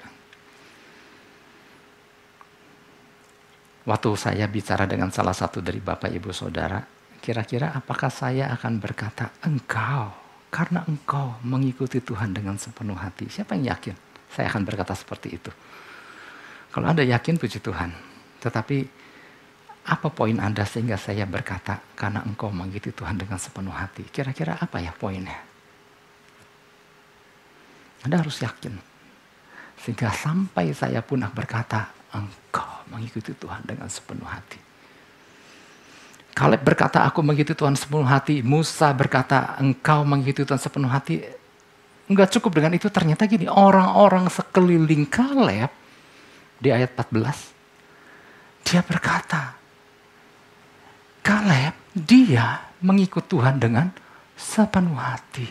Waktu saya bicara dengan salah satu dari Bapak Ibu Saudara, kira-kira apakah saya akan berkata, engkau, karena engkau mengikuti Tuhan dengan sepenuh hati. Siapa yang yakin? Saya akan berkata seperti itu. Kalau Anda yakin, puji Tuhan. Tetapi apa poin Anda sehingga saya berkata, karena engkau mengikuti Tuhan dengan sepenuh hati. Kira-kira apa ya poinnya? Anda harus yakin. Sehingga sampai saya pun berkata, engkau mengikuti Tuhan dengan sepenuh hati. Kaleb berkata, aku mengikuti Tuhan sepenuh hati. Musa berkata, engkau mengikuti Tuhan sepenuh hati. Enggak cukup dengan itu, ternyata gini, orang-orang sekeliling Kaleb, di ayat 14, dia berkata, Kaleb, dia mengikut Tuhan dengan sepenuh hati.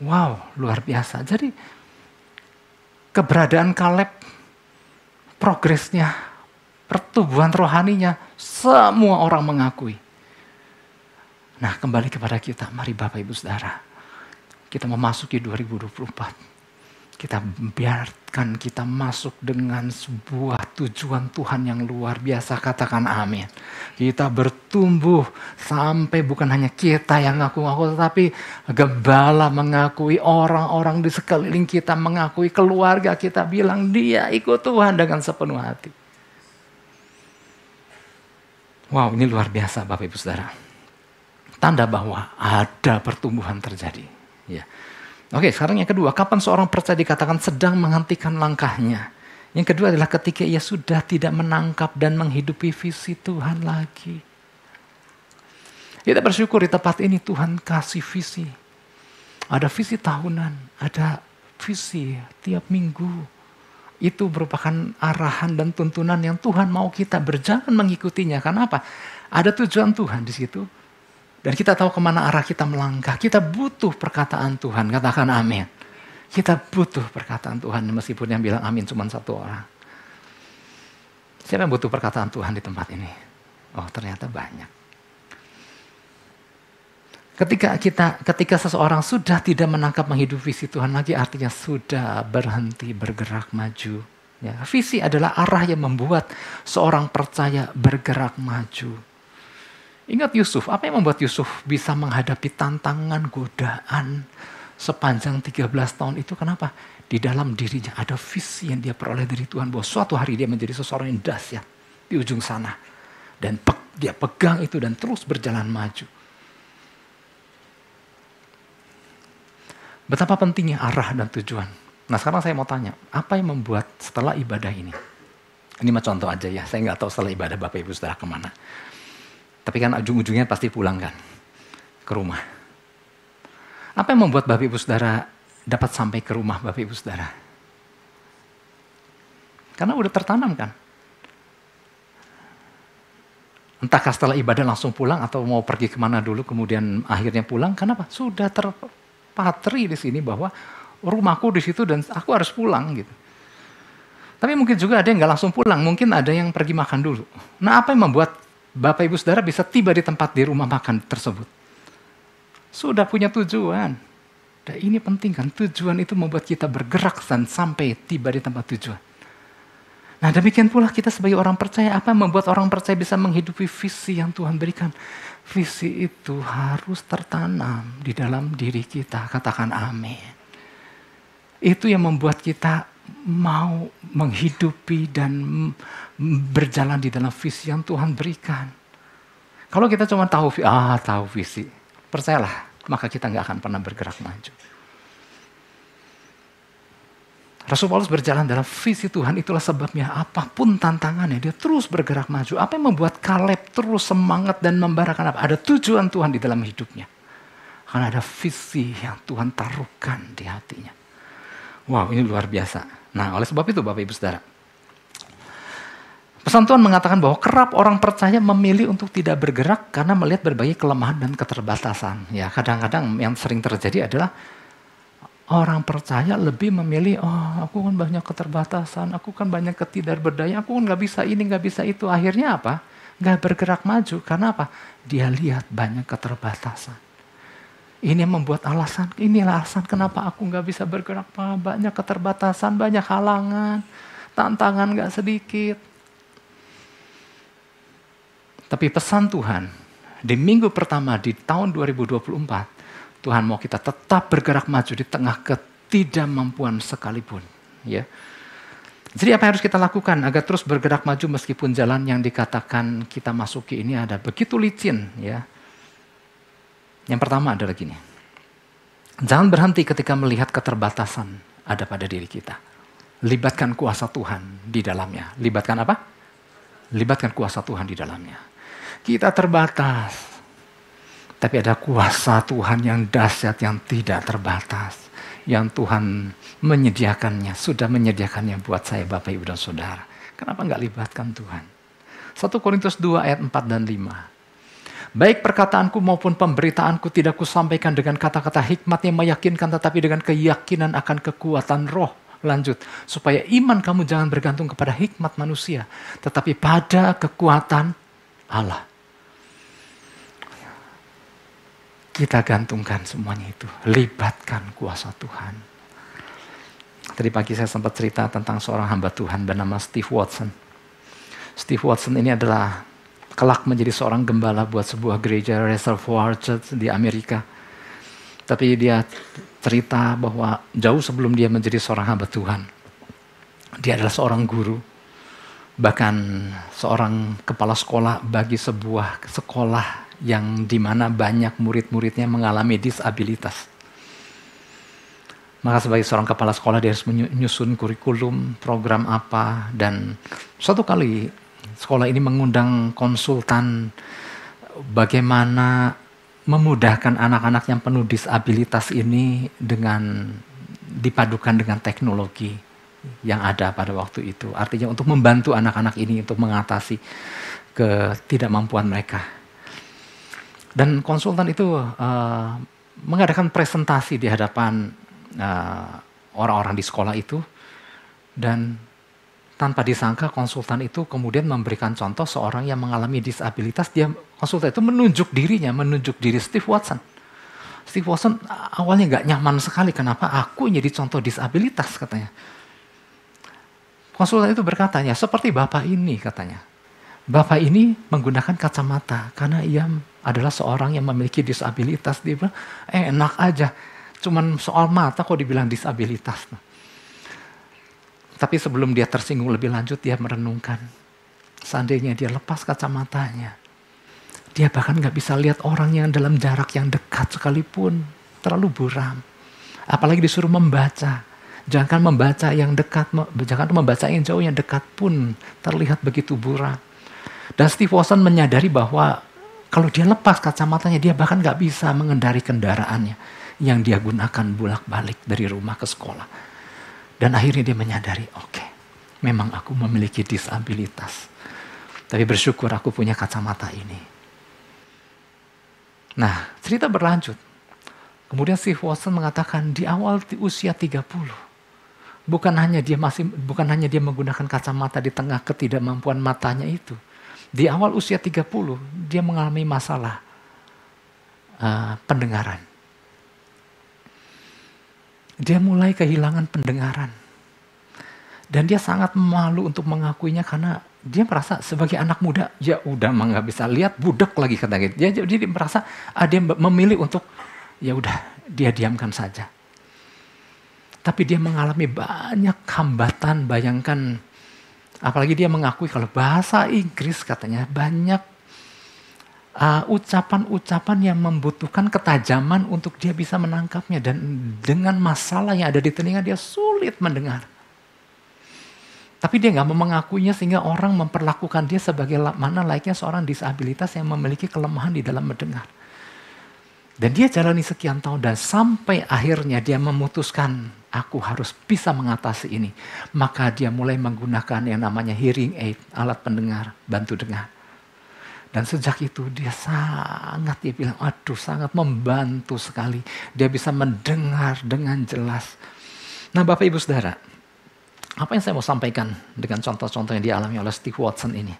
Wow, luar biasa. Jadi, keberadaan Kaleb, progresnya, pertumbuhan rohaninya, semua orang mengakui. Nah, kembali kepada kita, mari Bapak Ibu Saudara. Kita memasuki 2024. Kita biarkan kita masuk dengan sebuah tujuan Tuhan yang luar biasa. Katakan amin. Kita bertumbuh sampai bukan hanya kita yang ngaku-ngaku, tetapi gembala mengakui, orang-orang di sekeliling kita mengakui, keluarga kita bilang dia ikut Tuhan dengan sepenuh hati. Wow, ini luar biasa Bapak Ibu Saudara. Tanda bahwa ada pertumbuhan terjadi. Ya. Oke, sekarang yang kedua, kapan seorang percaya dikatakan sedang menghentikan langkahnya? Yang kedua adalah ketika ia sudah tidak menangkap dan menghidupi visi Tuhan lagi. Kita bersyukur di tempat ini Tuhan kasih visi. Ada visi tahunan, ada visi tiap minggu. Itu merupakan arahan dan tuntunan yang Tuhan mau kita berjalan mengikutinya. Karena apa? Ada tujuan Tuhan di situ. Dan kita tahu kemana arah kita melangkah. Kita butuh perkataan Tuhan. Katakan amin. Kita butuh perkataan Tuhan. Meskipun yang bilang amin cuma satu orang. Siapa yang butuh perkataan Tuhan di tempat ini? Oh, ternyata banyak. Ketika seseorang sudah tidak menangkap menghidupi visi Tuhan lagi, artinya sudah berhenti bergerak maju. Ya, visi adalah arah yang membuat seorang percaya bergerak maju. Ingat Yusuf, apa yang membuat Yusuf bisa menghadapi tantangan, godaan sepanjang 13 tahun itu? Kenapa? Di dalam dirinya ada visi yang dia peroleh dari Tuhan, bahwa suatu hari dia menjadi seseorang yang dahsyat di ujung sana. Dan dia pegang itu dan terus berjalan maju. Betapa pentingnya arah dan tujuan. Nah, sekarang saya mau tanya, apa yang membuat setelah ibadah ini? Ini mah contoh aja ya, saya nggak tahu setelah ibadah Bapak Ibu Saudara kemana. Tapi kan ujung-ujungnya pasti pulang kan, ke rumah. Apa yang membuat Bapak Ibu Saudara dapat sampai ke rumah Bapak Ibu Saudara? Karena udah tertanam kan. Entahkah setelah ibadah langsung pulang atau mau pergi kemana dulu kemudian akhirnya pulang. Kenapa? Sudah terpatri di sini bahwa rumahku di situ dan aku harus pulang gitu. Tapi mungkin juga ada yang nggak langsung pulang, mungkin ada yang pergi makan dulu. Nah, apa yang membuat Bapak Ibu Saudara bisa tiba di tempat di rumah makan tersebut? Sudah punya tujuan. Dan ini penting kan, tujuan itu membuat kita bergerak dan sampai tiba di tempat tujuan. Nah, demikian pula kita sebagai orang percaya, apa yang membuat orang percaya bisa menghidupi visi yang Tuhan berikan? Visi itu harus tertanam di dalam diri kita. Katakan amin. Itu yang membuat kita mau menghidupi dan berjalan di dalam visi yang Tuhan berikan. Kalau kita cuma tahu visi, percayalah, maka kita nggak akan pernah bergerak maju. Rasul Paulus berjalan dalam visi Tuhan, itulah sebabnya apapun tantangannya, dia terus bergerak maju. Apa yang membuat Kaleb terus semangat dan membarakan apa? Ada tujuan Tuhan di dalam hidupnya. Karena ada visi yang Tuhan taruhkan di hatinya. Wow, ini luar biasa. Nah, oleh sebab itu Bapak Ibu Saudara, Pesan Tuhan mengatakan bahwa kerap orang percaya memilih untuk tidak bergerak karena melihat berbagai kelemahan dan keterbatasan. Ya, kadang-kadang yang sering terjadi adalah orang percaya lebih memilih, oh aku kan banyak keterbatasan, aku kan banyak ketidakberdayaan, aku kan nggak bisa ini, nggak bisa itu. Akhirnya apa? Nggak bergerak maju. Karena apa? Dia lihat banyak keterbatasan. Ini yang membuat alasan, inilah alasan kenapa aku nggak bisa bergerak. Banyak keterbatasan, banyak halangan, tantangan nggak sedikit. Tapi pesan Tuhan, di minggu pertama di tahun 2024, Tuhan mau kita tetap bergerak maju di tengah ketidakmampuan sekalipun. Ya. Jadi apa yang harus kita lakukan agar terus bergerak maju meskipun jalan yang dikatakan kita masuki ini ada begitu licin. Ya. Yang pertama adalah gini, jangan berhenti ketika melihat keterbatasan ada pada diri kita. Libatkan kuasa Tuhan di dalamnya. Libatkan apa? Libatkan kuasa Tuhan di dalamnya. Kita terbatas, tapi ada kuasa Tuhan yang dahsyat, yang tidak terbatas, yang Tuhan menyediakannya, sudah menyediakannya buat saya, Bapak, Ibu, dan Saudara. Kenapa nggak libatkan Tuhan? 1 Korintus 2 ayat 4 dan 5. Baik perkataanku maupun pemberitaanku tidak kusampaikan dengan kata-kata hikmat yang meyakinkan, tetapi dengan keyakinan akan kekuatan roh. Lanjut, supaya iman kamu jangan bergantung kepada hikmat manusia, tetapi pada kekuatan Allah. Kita gantungkan semuanya itu. Libatkan kuasa Tuhan. Tadi pagi saya sempat cerita tentang seorang hamba Tuhan bernama Steve Watson. Steve Watson ini adalah kelak menjadi seorang gembala buat sebuah gereja Reservoir Church di Amerika. Tapi dia cerita bahwa jauh sebelum dia menjadi seorang hamba Tuhan, dia adalah seorang guru, bahkan seorang kepala sekolah bagi sebuah sekolah yang dimana banyak murid-muridnya mengalami disabilitas. Maka sebagai seorang kepala sekolah dia harus menyusun kurikulum, program apa, dan suatu kali sekolah ini mengundang konsultan bagaimana memudahkan anak-anak yang penuh disabilitas ini dengan dipadukan dengan teknologi yang ada pada waktu itu. Artinya untuk membantu anak-anak ini untuk mengatasi ketidakmampuan mereka. Dan konsultan itu mengadakan presentasi di hadapan orang-orang di sekolah itu. Dan tanpa disangka konsultan itu kemudian memberikan contoh seorang yang mengalami disabilitas. Konsultan itu menunjuk diri Steve Watson. Steve Watson awalnya gak nyaman sekali, kenapa aku jadi contoh disabilitas katanya. Konsultan itu berkata, ya seperti Bapak ini katanya. Bapak ini menggunakan kacamata karena ia adalah seorang yang memiliki disabilitas. Dia bilang, enak aja, cuman soal mata kok dibilang disabilitas. Tapi sebelum dia tersinggung lebih lanjut, dia merenungkan. Seandainya dia lepas kacamatanya, dia bahkan gak bisa lihat orang yang dalam jarak yang dekat sekalipun, terlalu buram. Apalagi disuruh membaca. Jangan membaca yang dekat, jangan membaca yang jauh, yang dekat pun terlihat begitu buram. Dan Steve Watson menyadari bahwa kalau dia lepas kacamatanya, dia bahkan gak bisa mengendari kendaraannya yang dia gunakan bolak-balik dari rumah ke sekolah. Dan akhirnya dia menyadari, oke, memang aku memiliki disabilitas. Tapi bersyukur aku punya kacamata ini. Nah, cerita berlanjut. Kemudian Steve Watson mengatakan di awal usia 30, bukan hanya dia menggunakan kacamata di tengah ketidakmampuan matanya itu. Di awal usia 30, dia mengalami masalah pendengaran. Dia mulai kehilangan pendengaran. Dan dia sangat malu untuk mengakuinya karena dia merasa sebagai anak muda, ya udah mah nggak bisa lihat, budek lagi katanya. Jadi dia merasa dia memilih untuk ya udah dia diamkan saja. Tapi dia mengalami banyak hambatan, bayangkan. Apalagi dia mengakui kalau bahasa Inggris katanya banyak ucapan-ucapan yang membutuhkan ketajaman untuk dia bisa menangkapnya. Dan dengan masalah yang ada di telinga dia sulit mendengar. Tapi dia gak mau mengakuinya sehingga orang memperlakukan dia sebagai mana layaknya seorang disabilitas yang memiliki kelemahan di dalam mendengar. Dan dia jalani sekian tahun dan sampai akhirnya dia memutuskan Aku harus bisa mengatasi ini. Maka dia mulai menggunakan yang namanya hearing aid, alat pendengar, bantu dengar. Dan sejak itu dia bilang, sangat membantu sekali. Dia bisa mendengar dengan jelas. Nah Bapak Ibu Saudara, apa yang saya mau sampaikan dengan contoh-contoh yang dialami oleh Steve Watson ini?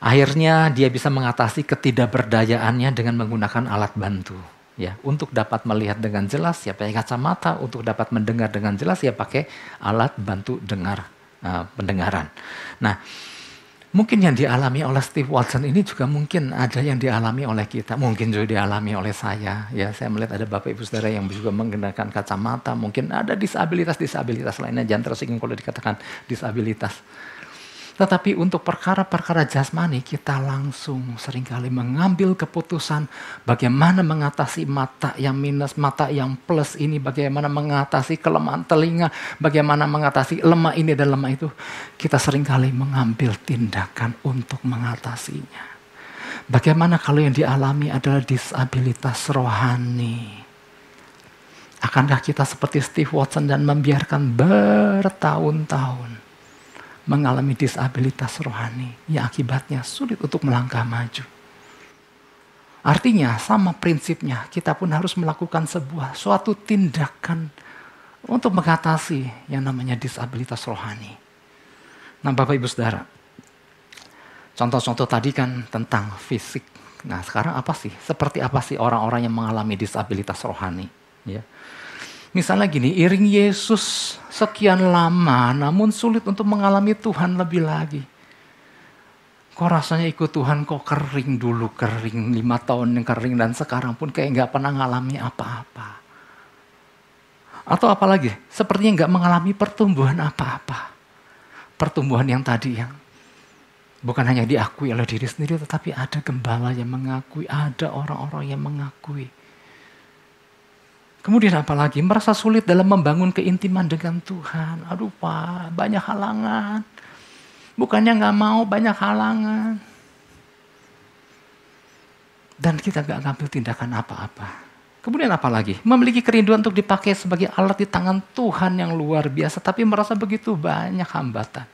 Akhirnya dia bisa mengatasi ketidakberdayaannya dengan menggunakan alat bantu. Ya, untuk dapat melihat dengan jelas ya pakai kacamata, untuk dapat mendengar dengan jelas ya pakai alat bantu pendengaran. Nah, mungkin yang dialami oleh Steve Watson ini juga mungkin ada yang dialami oleh kita, mungkin juga dialami oleh saya. Ya, saya melihat ada Bapak Ibu Saudara yang juga menggunakan kacamata, mungkin ada disabilitas lainnya, jangan tersinggung kalau dikatakan disabilitas. Tetapi untuk perkara-perkara jasmani kita langsung seringkali mengambil keputusan bagaimana mengatasi mata yang minus, mata yang plus ini, bagaimana mengatasi kelemahan telinga, bagaimana mengatasi lemah ini dan lemah itu. Kita seringkali mengambil tindakan untuk mengatasinya. Bagaimana kalau yang dialami adalah disabilitas rohani? Akankah kita seperti Steve Watson dan membiarkan bertahun-tahun mengalami disabilitas rohani yang akibatnya sulit untuk melangkah maju? Artinya sama prinsipnya kita pun harus melakukan suatu tindakan untuk mengatasi yang namanya disabilitas rohani. Nah Bapak Ibu Saudara, contoh-contoh tadi kan tentang fisik. Nah sekarang seperti apa sih orang-orang yang mengalami disabilitas rohani? Ya. Misalnya gini, iring Yesus sekian lama namun sulit untuk mengalami Tuhan lebih lagi. Kok rasanya ikut Tuhan kok kering 5 tahun yang kering dan sekarang pun kayak gak pernah ngalami apa-apa. Atau apalagi, sepertinya gak mengalami pertumbuhan apa-apa. Pertumbuhan yang tadi yang bukan hanya diakui oleh diri sendiri, tetapi ada gembala yang mengakui, ada orang-orang yang mengakui. Kemudian apalagi merasa sulit dalam membangun keintiman dengan Tuhan. Aduh Pak, banyak halangan. Bukannya gak mau, banyak halangan. Dan kita gak ngambil tindakan apa-apa. Kemudian apalagi? Memiliki kerinduan untuk dipakai sebagai alat di tangan Tuhan yang luar biasa. Tapi merasa begitu banyak hambatan.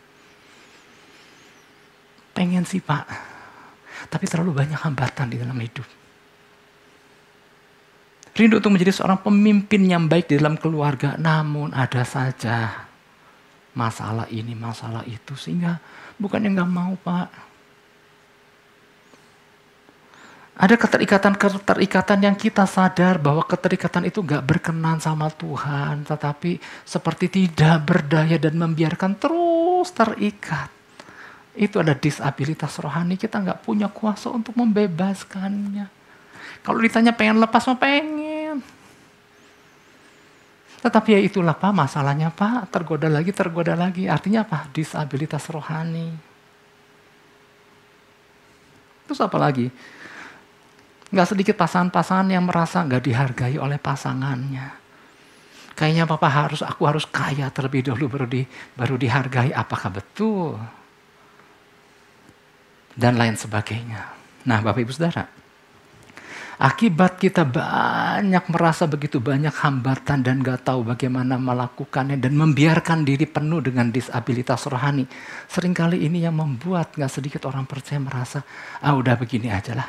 Pengen sih Pak. Tapi terlalu banyak hambatan di dalam hidup. Rindu untuk menjadi seorang pemimpin yang baik di dalam keluarga. Namun ada saja masalah ini, masalah itu. Sehingga bukannya gak mau Pak. Ada keterikatan yang kita sadar bahwa keterikatan itu gak berkenan sama Tuhan. Tetapi seperti tidak berdaya dan membiarkan terus terikat. Itu ada disabilitas rohani. Kita gak punya kuasa untuk membebaskannya. Kalau ditanya pengen lepas, mah pengen. Tetapi ya itulah Pak, masalahnya Pak, tergoda lagi. Artinya apa? Disabilitas rohani. Terus apa lagi? Gak sedikit pasangan-pasangan yang merasa gak dihargai oleh pasangannya. Kayaknya aku harus kaya terlebih dahulu baru dihargai. Apakah betul? Dan lain sebagainya. Nah Bapak Ibu Saudara, akibat kita merasa begitu banyak hambatan dan gak tahu bagaimana melakukannya dan membiarkan diri penuh dengan disabilitas rohani. Seringkali ini yang membuat gak sedikit orang percaya merasa, udah begini aja lah,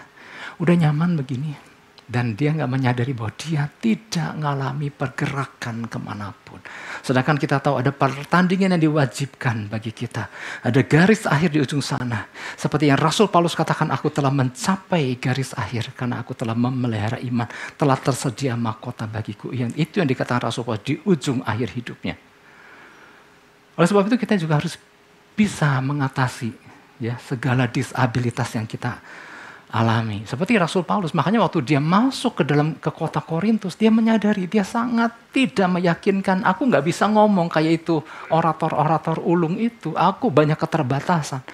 udah nyaman begini. Dan dia gak menyadari bahwa dia tidak mengalami pergerakan kemanapun. Sedangkan kita tahu ada pertandingan yang diwajibkan bagi kita. Ada garis akhir di ujung sana. Seperti yang Rasul Paulus katakan, aku telah mencapai garis akhir karena aku telah memelihara iman. Telah tersedia mahkota bagiku. Itu yang dikatakan Rasul Paulus di ujung akhir hidupnya. Oleh sebab itu kita juga harus bisa mengatasi segala disabilitas yang kita alami. Seperti Rasul Paulus, makanya waktu dia masuk ke kota Korintus, dia menyadari dia sangat tidak meyakinkan. Aku gak bisa ngomong kayak itu orator-orator ulung itu. Aku banyak keterbatasan.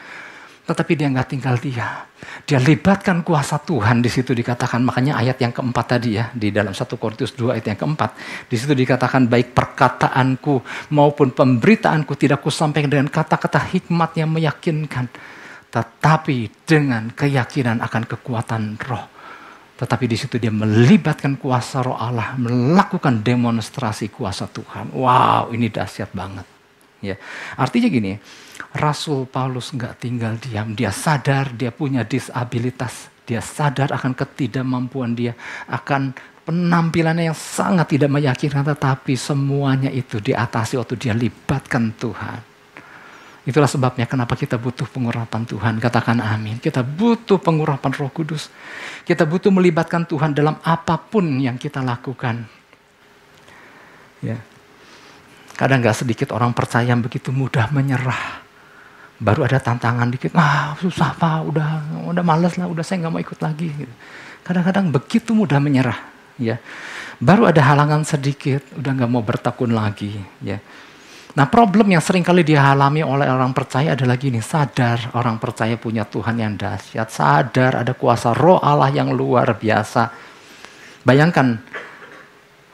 Tetapi dia gak tinggal dia. Dia libatkan kuasa Tuhan di situ dikatakan. Makanya ayat yang keempat tadi di dalam 1 Korintus 2 ayat yang keempat. Di situ dikatakan baik perkataanku maupun pemberitaanku tidak kusampaikan dengan kata-kata hikmat yang meyakinkan. Tetapi dengan keyakinan akan kekuatan roh. Tetapi di situ dia melibatkan kuasa Roh Allah, melakukan demonstrasi kuasa Tuhan. Wow, ini dahsyat banget. Ya, artinya gini, Rasul Paulus nggak tinggal diam. Dia sadar dia punya disabilitas. Dia sadar akan ketidakmampuan dia, akan penampilannya yang sangat tidak meyakinkan, tetapi semuanya itu diatasi waktu dia libatkan Tuhan. Itulah sebabnya kenapa kita butuh pengurapan Tuhan. Katakan amin. Kita butuh pengurapan Roh Kudus. Kita butuh melibatkan Tuhan dalam apapun yang kita lakukan. Ya. Kadang gak sedikit orang percaya yang begitu mudah menyerah. Baru ada tantangan dikit, susah Pak, udah males lah, udah saya gak mau ikut lagi. Kadang-kadang begitu mudah menyerah. Ya. Baru ada halangan sedikit, udah gak mau bertekun lagi. Ya. Nah, problem yang sering kali dialami oleh orang percaya adalah gini, sadar orang percaya punya Tuhan yang dahsyat, sadar ada kuasa Roh Allah yang luar biasa. Bayangkan,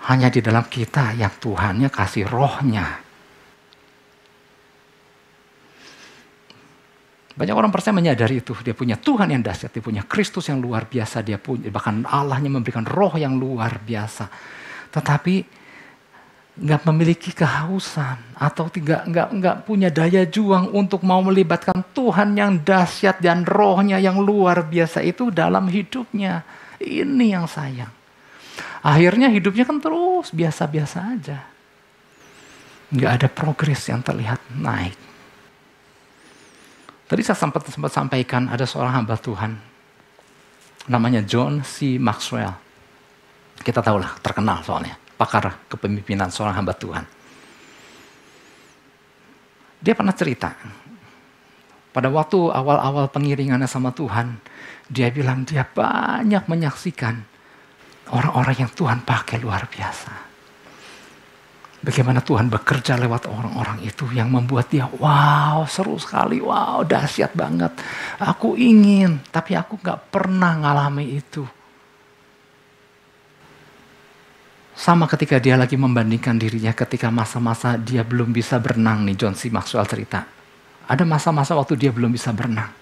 hanya di dalam kita yang Tuhannya kasih rohnya. Banyak orang percaya menyadari itu, dia punya Tuhan yang dahsyat, dia punya Kristus yang luar biasa, dia punya, bahkan Allahnya memberikan roh yang luar biasa. Tetapi nggak memiliki kehausan atau nggak punya daya juang untuk mau melibatkan Tuhan yang dahsyat dan rohnya yang luar biasa itu dalam hidupnya. Ini yang sayang. Akhirnya hidupnya kan terus biasa-biasa aja. Nggak ada progres yang terlihat naik. Tadi saya sempat sampaikan ada seorang hamba Tuhan. Namanya John C. Maxwell. Kita tahulah, terkenal soalnya. Pakar kepemimpinan seorang hamba Tuhan. Dia pernah cerita. Pada waktu awal-awal pengiringannya sama Tuhan. Dia bilang dia banyak menyaksikan orang-orang yang Tuhan pakai luar biasa. Bagaimana Tuhan bekerja lewat orang-orang itu yang membuat dia, wow seru sekali, wow dahsyat banget. Aku ingin, tapi aku gak pernah ngalami itu. Sama ketika dia lagi membandingkan dirinya ketika masa-masa dia belum bisa berenang nih, John C. Maxwell cerita. Ada masa-masa waktu dia belum bisa berenang.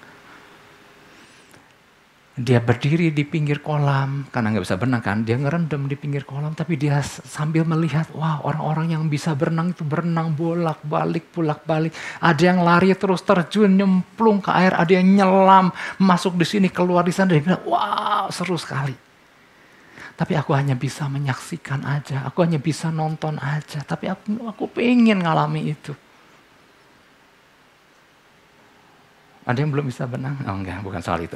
Dia berdiri di pinggir kolam, karena nggak bisa berenang kan, dia ngerendam di pinggir kolam, tapi dia sambil melihat, wah orang-orang yang bisa berenang itu berenang bolak-balik. Ada yang lari terus terjun, nyemplung ke air, ada yang nyelam, masuk di sini, keluar di sana, dia bilang, wow seru sekali. Tapi aku hanya bisa menyaksikan aja, aku hanya bisa nonton aja, tapi aku pengen ngalami itu. Ada yang belum bisa berenang? Oh enggak, bukan soal itu.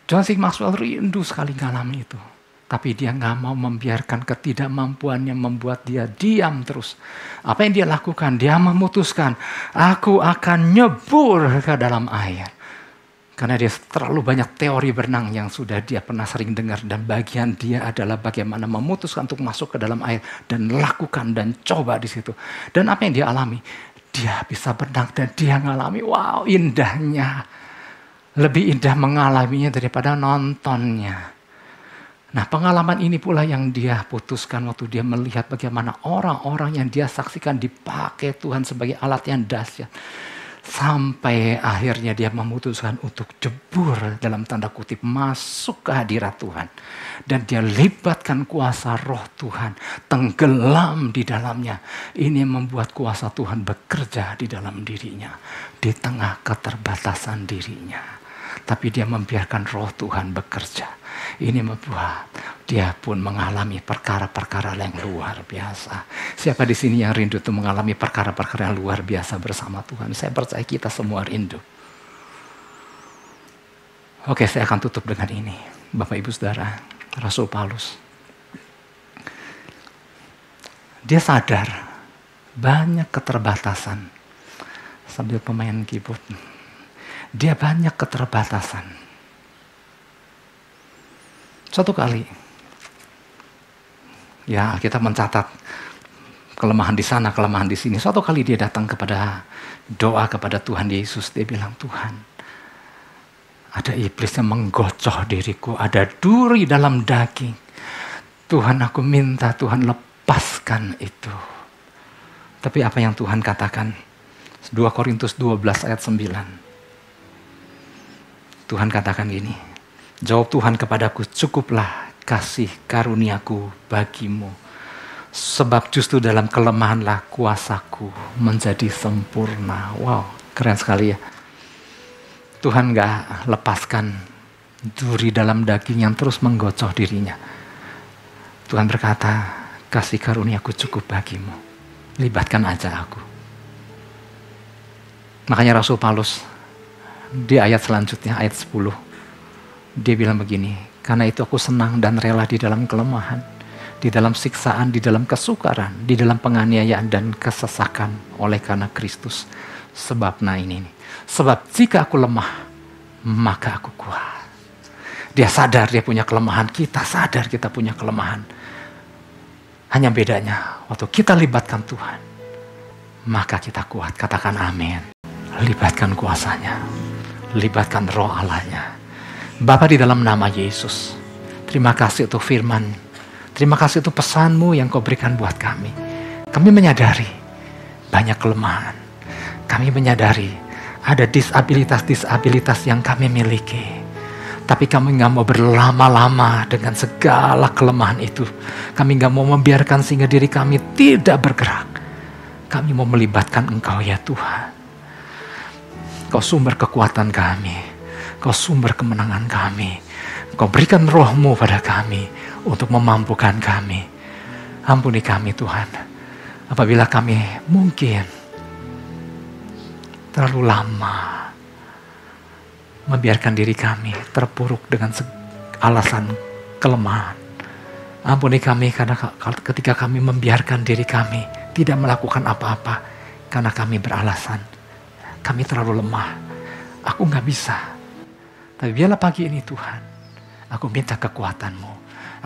John C. Maxwell rindu sekali ngalami itu. Tapi dia gak mau membiarkan ketidakmampuannya membuat dia diam terus. Apa yang dia lakukan? Dia memutuskan, aku akan nyebur ke dalam air. Karena dia terlalu banyak teori berenang yang sudah dia pernah sering dengar. Dan bagian dia adalah bagaimana memutuskan untuk masuk ke dalam air. Dan lakukan dan coba di situ. Dan apa yang dia alami? Dia bisa berenang dan dia ngalami, wow indahnya. Lebih indah mengalaminya daripada nontonnya. Nah, pengalaman ini pula yang dia putuskan waktu dia melihat bagaimana orang-orang yang dia saksikan dipakai Tuhan sebagai alat yang dahsyat. Sampai akhirnya dia memutuskan untuk jebur dalam tanda kutip masuk ke hadirat Tuhan. Dan dia libatkan kuasa roh Tuhan. Tenggelam di dalamnya. Ini membuat kuasa Tuhan bekerja di dalam dirinya. Di tengah keterbatasan dirinya. Tapi dia membiarkan roh Tuhan bekerja. Ini membuat dia pun mengalami perkara-perkara yang luar biasa. Siapa di sini yang rindu untuk mengalami perkara-perkara yang luar biasa bersama Tuhan? Saya percaya kita semua rindu. Oke, saya akan tutup dengan ini. Bapak Ibu Saudara, Rasul Paulus. Dia sadar banyak keterbatasan. Sambil pemain keyboard. Dia banyak keterbatasan. Suatu kali, ya kita mencatat kelemahan di sana, kelemahan di sini. Suatu kali dia datang kepada doa kepada Tuhan Yesus. Dia bilang, Tuhan, ada iblis yang menggocoh diriku, ada duri dalam daging. Tuhan, aku minta Tuhan lepaskan itu. Tapi apa yang Tuhan katakan? 2 Korintus 12 ayat 9. Tuhan katakan gini, Jawab Tuhan kepadaku, cukuplah kasih karuniaku bagimu. Sebab justru dalam kelemahanlah kuasaku menjadi sempurna. Wow, keren sekali ya. Tuhan gak lepaskan duri dalam daging yang terus menggocoh dirinya. Tuhan berkata, kasih karuniaku cukup bagimu. Libatkan aja aku. Makanya Rasul Paulus di ayat selanjutnya, ayat 10. Dia bilang begini, karena itu aku senang dan rela di dalam kelemahan, di dalam siksaan, di dalam kesukaran, di dalam penganiayaan dan kesesakan oleh karena Kristus. Sebab sebab jika aku lemah, maka aku kuat. Dia sadar dia punya kelemahan, kita sadar kita punya kelemahan. Hanya bedanya, waktu kita libatkan Tuhan, maka kita kuat. Katakan amin. Libatkan kuasanya, libatkan roh Allahnya. Bapa, di dalam nama Yesus, terima kasih untuk firman. Terima kasih untuk pesanmu yang kau berikan buat kami. Kami menyadari banyak kelemahan. Kami menyadari ada disabilitas-disabilitas yang kami miliki. Tapi kami gak mau berlama-lama dengan segala kelemahan itu. Kami gak mau membiarkan sehingga diri kami tidak bergerak. Kami mau melibatkan Engkau ya Tuhan. Kau sumber kekuatan kami. Kau sumber kemenangan kami. Kau berikan roh-Mu pada kami untuk memampukan kami. Ampuni kami Tuhan. Apabila kami mungkin terlalu lama membiarkan diri kami terpuruk dengan alasan kelemahan. Ampuni kami karena ketika kami membiarkan diri kami tidak melakukan apa-apa karena kami beralasan kami terlalu lemah. Aku gak bisa. Tapi biarlah pagi ini Tuhan, aku minta kekuatan-Mu.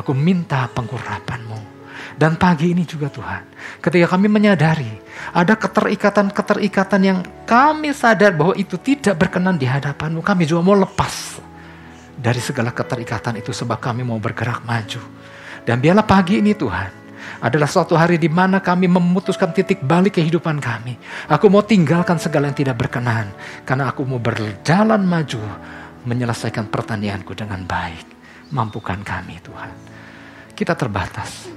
Aku minta pengurapan-Mu. Dan pagi ini juga Tuhan, ketika kami menyadari ada keterikatan-keterikatan yang kami sadar bahwa itu tidak berkenan di hadapan-Mu, kami juga mau lepas dari segala keterikatan itu sebab kami mau bergerak maju. Dan biarlah pagi ini Tuhan, adalah suatu hari di mana kami memutuskan titik balik kehidupan kami. Aku mau tinggalkan segala yang tidak berkenan, karena aku mau berjalan maju, menyelesaikan pertandinganku dengan baik. Mampukan kami Tuhan. Kita terbatas,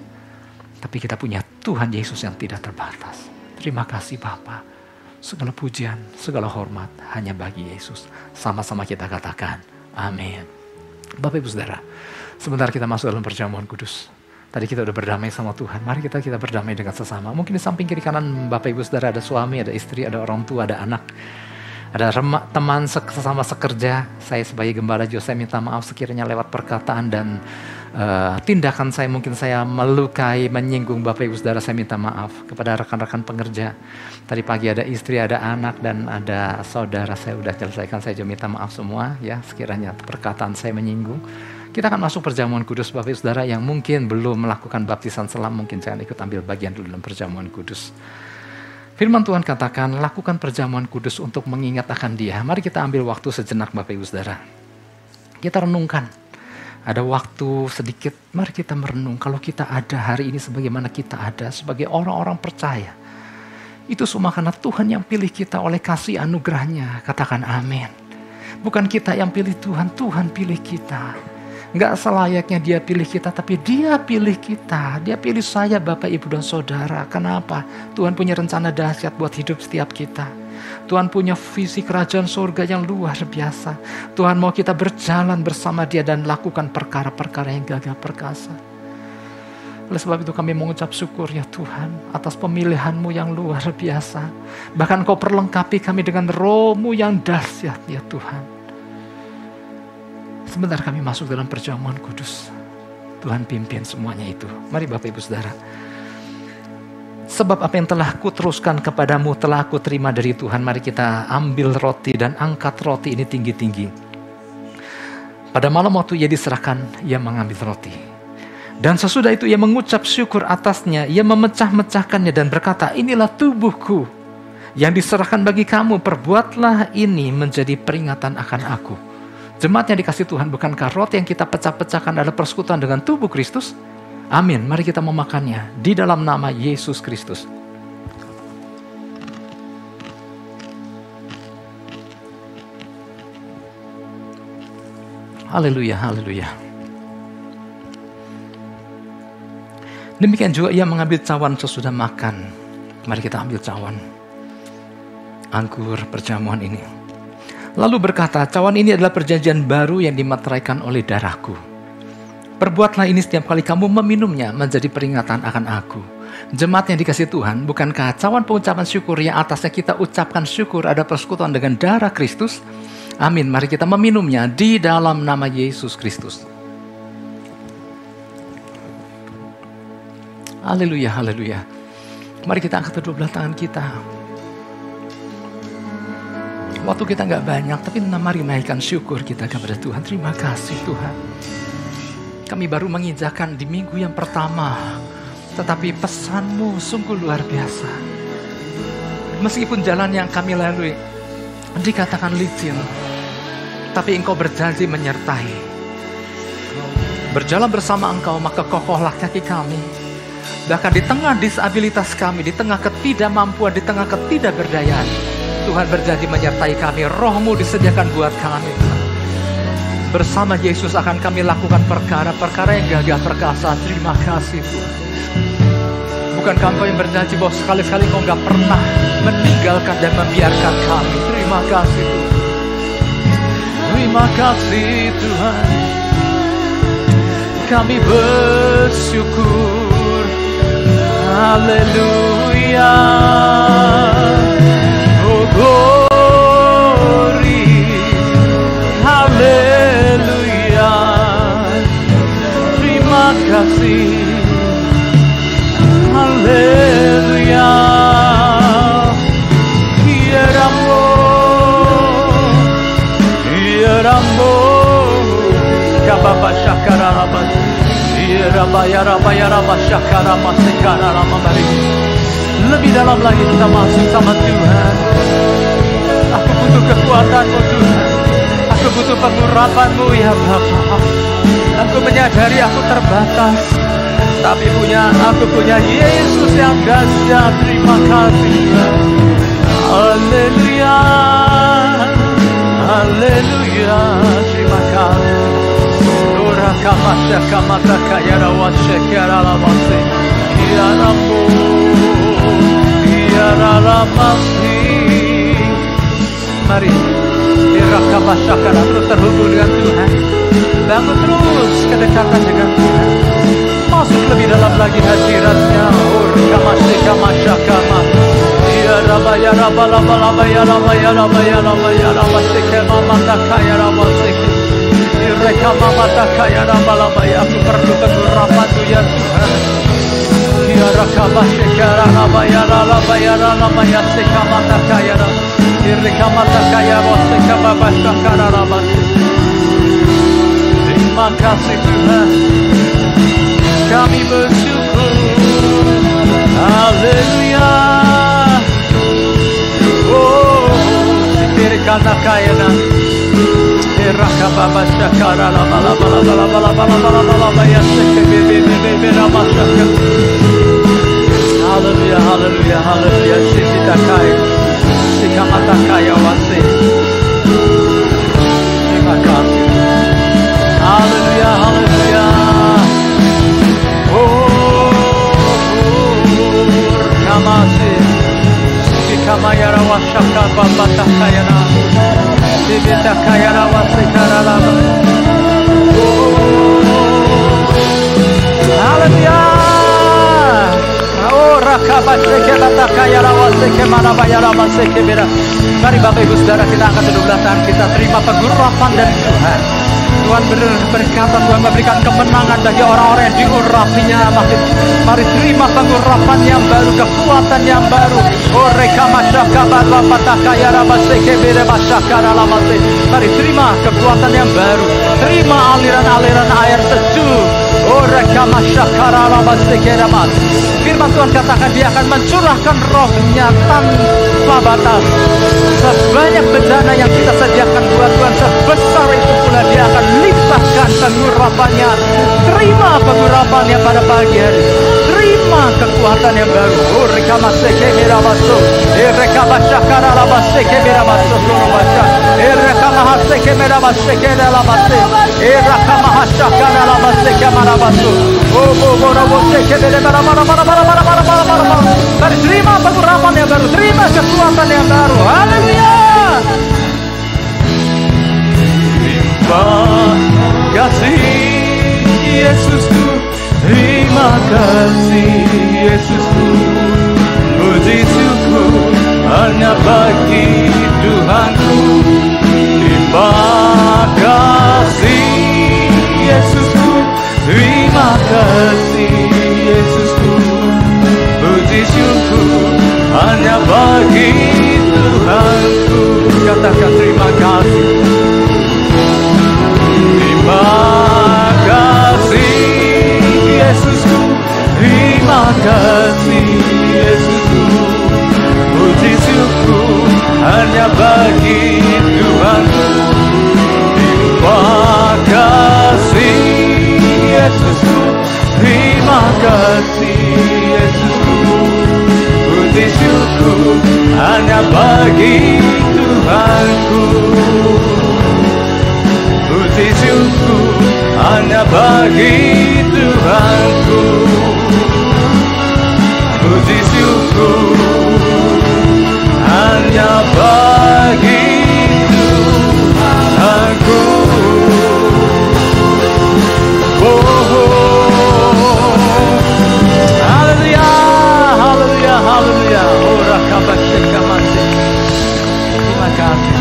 tapi kita punya Tuhan Yesus yang tidak terbatas. Terima kasih Bapa. Segala pujian, segala hormat hanya bagi Yesus. Sama-sama kita katakan, amin. Bapak Ibu Saudara, sebentar kita masuk dalam perjamuan kudus. Tadi kita udah berdamai sama Tuhan. Mari kita berdamai dengan sesama. Mungkin di samping kiri kanan Bapak Ibu Saudara ada suami, ada istri, ada orang tua, ada anak. Ada teman sesama sekerja. Saya sebagai Gembala Jose minta maaf sekiranya lewat perkataan dan tindakan saya mungkin saya melukai, menyinggung Bapak Ibu Saudara. Saya minta maaf kepada rekan-rekan pengerja. Tadi pagi ada istri, ada anak dan ada saudara. Saya sudah selesaikan, saya juga minta maaf semua ya sekiranya perkataan saya menyinggung. Kita akan masuk perjamuan kudus Bapak Ibu Saudara yang mungkin belum melakukan baptisan selam, mungkin jangan ikut ambil bagian dulu dalam perjamuan kudus. Firman Tuhan katakan, lakukan perjamuan kudus untuk mengingat akan Dia. Mari kita ambil waktu sejenak Bapak Ibu Saudara. Kita renungkan. Ada waktu sedikit, mari kita merenung. Kalau kita ada hari ini sebagaimana kita ada, sebagai orang-orang percaya. Itu semua karena Tuhan yang pilih kita oleh kasih anugerahnya. Katakan amin. Bukan kita yang pilih Tuhan, Tuhan pilih kita. Enggak selayaknya Dia pilih kita, tapi Dia pilih kita. Dia pilih saya, Bapak, Ibu, dan Saudara. Kenapa? Tuhan punya rencana dahsyat buat hidup setiap kita. Tuhan punya visi kerajaan surga yang luar biasa. Tuhan mau kita berjalan bersama Dia dan lakukan perkara-perkara yang gagah perkasa. Oleh sebab itu kami mengucap syukur ya Tuhan atas pemilihan-Mu yang luar biasa. Bahkan Kau perlengkapi kami dengan Roh-Mu yang dahsyat ya Tuhan. Sebentar kami masuk dalam perjamuan kudus. Tuhan pimpin semuanya itu. Mari Bapak Ibu Saudara. Sebab apa yang telah kuteruskan kepadamu telah aku terima dari Tuhan. Mari kita ambil roti dan angkat roti ini tinggi-tinggi. Pada malam waktu Ia diserahkan, Ia mengambil roti. Dan sesudah itu Ia mengucap syukur atasnya. Ia memecah-mecahkannya dan berkata, inilah tubuhku yang diserahkan bagi kamu. Perbuatlah ini menjadi peringatan akan aku. Jemaat yang dikasih Tuhan, bukankah roti yang kita pecah-pecahkan adalah persekutuan dengan tubuh Kristus? Amin. Mari kita memakannya di dalam nama Yesus Kristus. Haleluya, haleluya. Demikian juga ia mengambil cawan sesudah makan. Mari kita ambil cawan anggur perjamuan ini. Lalu berkata, cawan ini adalah perjanjian baru yang dimateraikan oleh darahku. Perbuatlah ini setiap kali kamu meminumnya menjadi peringatan akan aku. Jemaat yang dikasihi Tuhan, bukankah cawan pengucapan syukur yang atasnya kita ucapkan syukur ada persekutuan dengan darah Kristus? Amin, mari kita meminumnya di dalam nama Yesus Kristus. Haleluya, haleluya. Mari kita angkat kedua belah tangan kita. Waktu kita gak banyak, tapi mari naikkan syukur kita kepada Tuhan. Terima kasih Tuhan. Kami baru menginjakan di minggu yang pertama, tetapi pesan-Mu sungguh luar biasa. Meskipun jalan yang kami lalui dikatakan licin, tapi Engkau berjanji menyertai. Berjalan bersama Engkau, maka kokohlah kaki kami. Bahkan di tengah disabilitas kami, di tengah ketidakmampuan, di tengah ketidakberdayaan, Tuhan berjanji menyertai kami. Roh-Mu disediakan buat kami. Bersama Yesus akan kami lakukan perkara-perkara yang gagah perkasa. Terima kasih Tuhan. Bukankah Engkau yang berjanji bahwa sekali-sekali Engkau gak pernah meninggalkan dan membiarkan kami. Terima kasih Tuhan. Terima kasih Tuhan. Kami bersyukur. Haleluya. Oh glory. Haleluya. Terima kasih. Haleluya. Ieramo. Ieramo. Kababa shakarabas. Lebih dalam lagi kita masuk sama Tuhan. Aku butuh kekuatan-Mu Tuhan. Aku butuh pengurapan-Mu ya Bapa. Aku menyadari aku terbatas, tapi aku punya Yesus yang dahsyat. Terima kasih Tuhan. Haleluya. Haleluya. Terima kasih. Kamasya kamata kaya rawasya kaya rawasya kaya rambu kaya rawasya. Mari irakamasya kaya terus terhubung dengan Tuhan. Bangun terus kedekatan dengan Tuhan. Masuk lebih dalam lagi hadirat-Nya. Kamasya kamasya kama ya rabaya rabalaba labaya rabaya rabaya rabaya rawasya kaya mamata kaya rawasya. Mereka mamata kaya rabalabaya. Aku perlu pengurapan-Mu ya Tuhan. Kiara kabasya kaya rabaya rabaya rabaya sekamata kaya ra. Mereka mata kaya waseka babasya kaya rabasya. Terima kasih Tuhan. Kami bersyukur. Haleluya. Oh, diberikan kaya na. Haleluya, haleluya, haleluya. Sita kaya, sika mata kaya wasi. Terima kasih. Haleluya, haleluya. Oh, kamasi. Sika maya rawashaka babata kaya na. Sibita kaya rawasi karalama. Haleluya. Oh rakabaseke bata kaya rawasi kemana bayar rawasi kebira. Mari Bapak Ibu Saudara kita angkat kedua tangan kita terima pengurapan dari Tuhan. Tuhan berkata Tuhan memberikan kemenangan bagi orang-orang yang diurapinya. Mari terima pengurapan yang baru, kekuatan yang baru. Mari terima kekuatan yang baru. Terima aliran-aliran air sejuk. Firman Tuhan katakan Dia akan mencurahkan roh-Nya tanpa batas. Sebanyak bencana yang kita sediakan buat Tuhan, sebesar itu pula Dia akan limpahkan pengurapan-Nya. Terima pengurapan-Nya pada pagi hari. Terima kekuatan yang baru. mahaseke merabaseke dalabase. Eraka mahashaka dalabaseke marabasu. Oh boroboseke dele bara. Mari terima pengurapan yang baru, terima kekuatan yang baru. Haleluya. Terima kasih Yesusku, terima kasih Yesusku. Puji syukur hanya bagi Tuhanku. Terima kasih Yesusku, terima kasih Yesusku. Puji syukur hanya bagi Tuhanku. Katakan terima kasih. Terima kasih Yesusku, terima kasih Yesusku. Puji syukur hanya bagi Tuhanku. Terima kasih Yesusku, terima kasih Yesusku. Puji syukur hanya bagi Tuhanku. Puji syukur hanya bagi Tuhanku. Puji syukur hanya bagi Tuhanku. Haleluya, haleluya, haleluya. Ora kabashekamase. Terima kasih.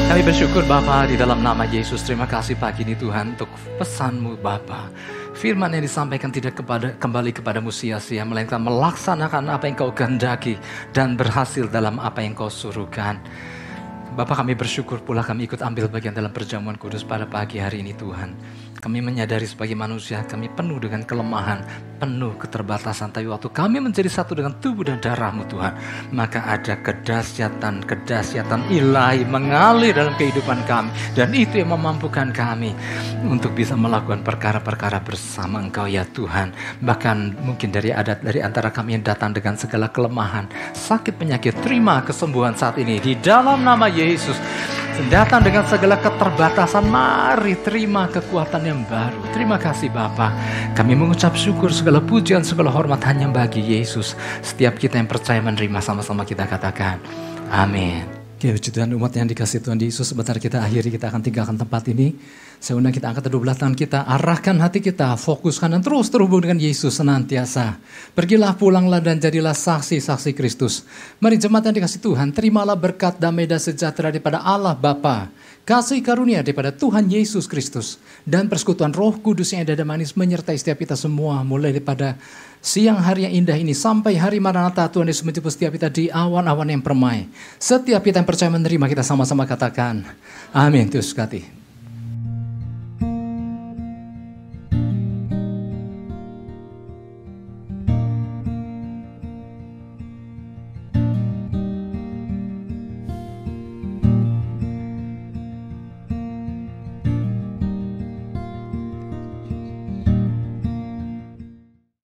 Kami bersyukur Bapa di dalam nama Yesus. Terima kasih pagi ini Tuhan untuk pesan-Mu Bapa. Firman yang disampaikan tidak kembali kepadamu sia-sia, melainkan melaksanakan apa yang Kau kehendaki dan berhasil dalam apa yang Kau suruhkan. Bapa, kami bersyukur pula kami ikut ambil bagian dalam perjamuan kudus pada pagi hari ini Tuhan. Kami menyadari sebagai manusia kami penuh dengan kelemahan, penuh keterbatasan. Tapi waktu kami menjadi satu dengan tubuh dan darah-Mu Tuhan, maka ada kedahsyatan ilahi mengalir dalam kehidupan kami. Dan itu yang memampukan kami untuk bisa melakukan perkara-perkara bersama Engkau ya Tuhan. Bahkan mungkin dari antara kami yang datang dengan segala kelemahan, sakit, penyakit, terima kesembuhan saat ini di dalam nama Yesus. Datang dengan segala keterbatasan, mari terima kekuatan yang baru. Terima kasih Bapa. Kami mengucap syukur, segala pujian, segala hormat hanya bagi Yesus. Setiap kita yang percaya menerima, sama-sama kita katakan amin. Oke, puji Tuhan, umat yang dikasihi Tuhan Yesus, sebentar kita akhiri, kita akan tinggalkan tempat ini. Saya undang kita angkat kedua belah tangan kita, arahkan hati kita, fokuskan dan terus terhubung dengan Yesus senantiasa. Pergilah, pulanglah dan jadilah saksi-saksi Kristus. Mari jemaat yang dikasihi Tuhan, terimalah berkat damai dan sejahtera daripada Allah Bapa, kasih karunia daripada Tuhan Yesus Kristus, dan persekutuan Roh Kudus yang ada dan manis menyertai setiap kita semua, mulai daripada siang hari yang indah ini sampai hari Maranatha. Tuhan Yesus menjemput setiap kita di awan-awan yang permai. Setiap kita yang percaya menerima, kita sama-sama katakan amin. Terus kati.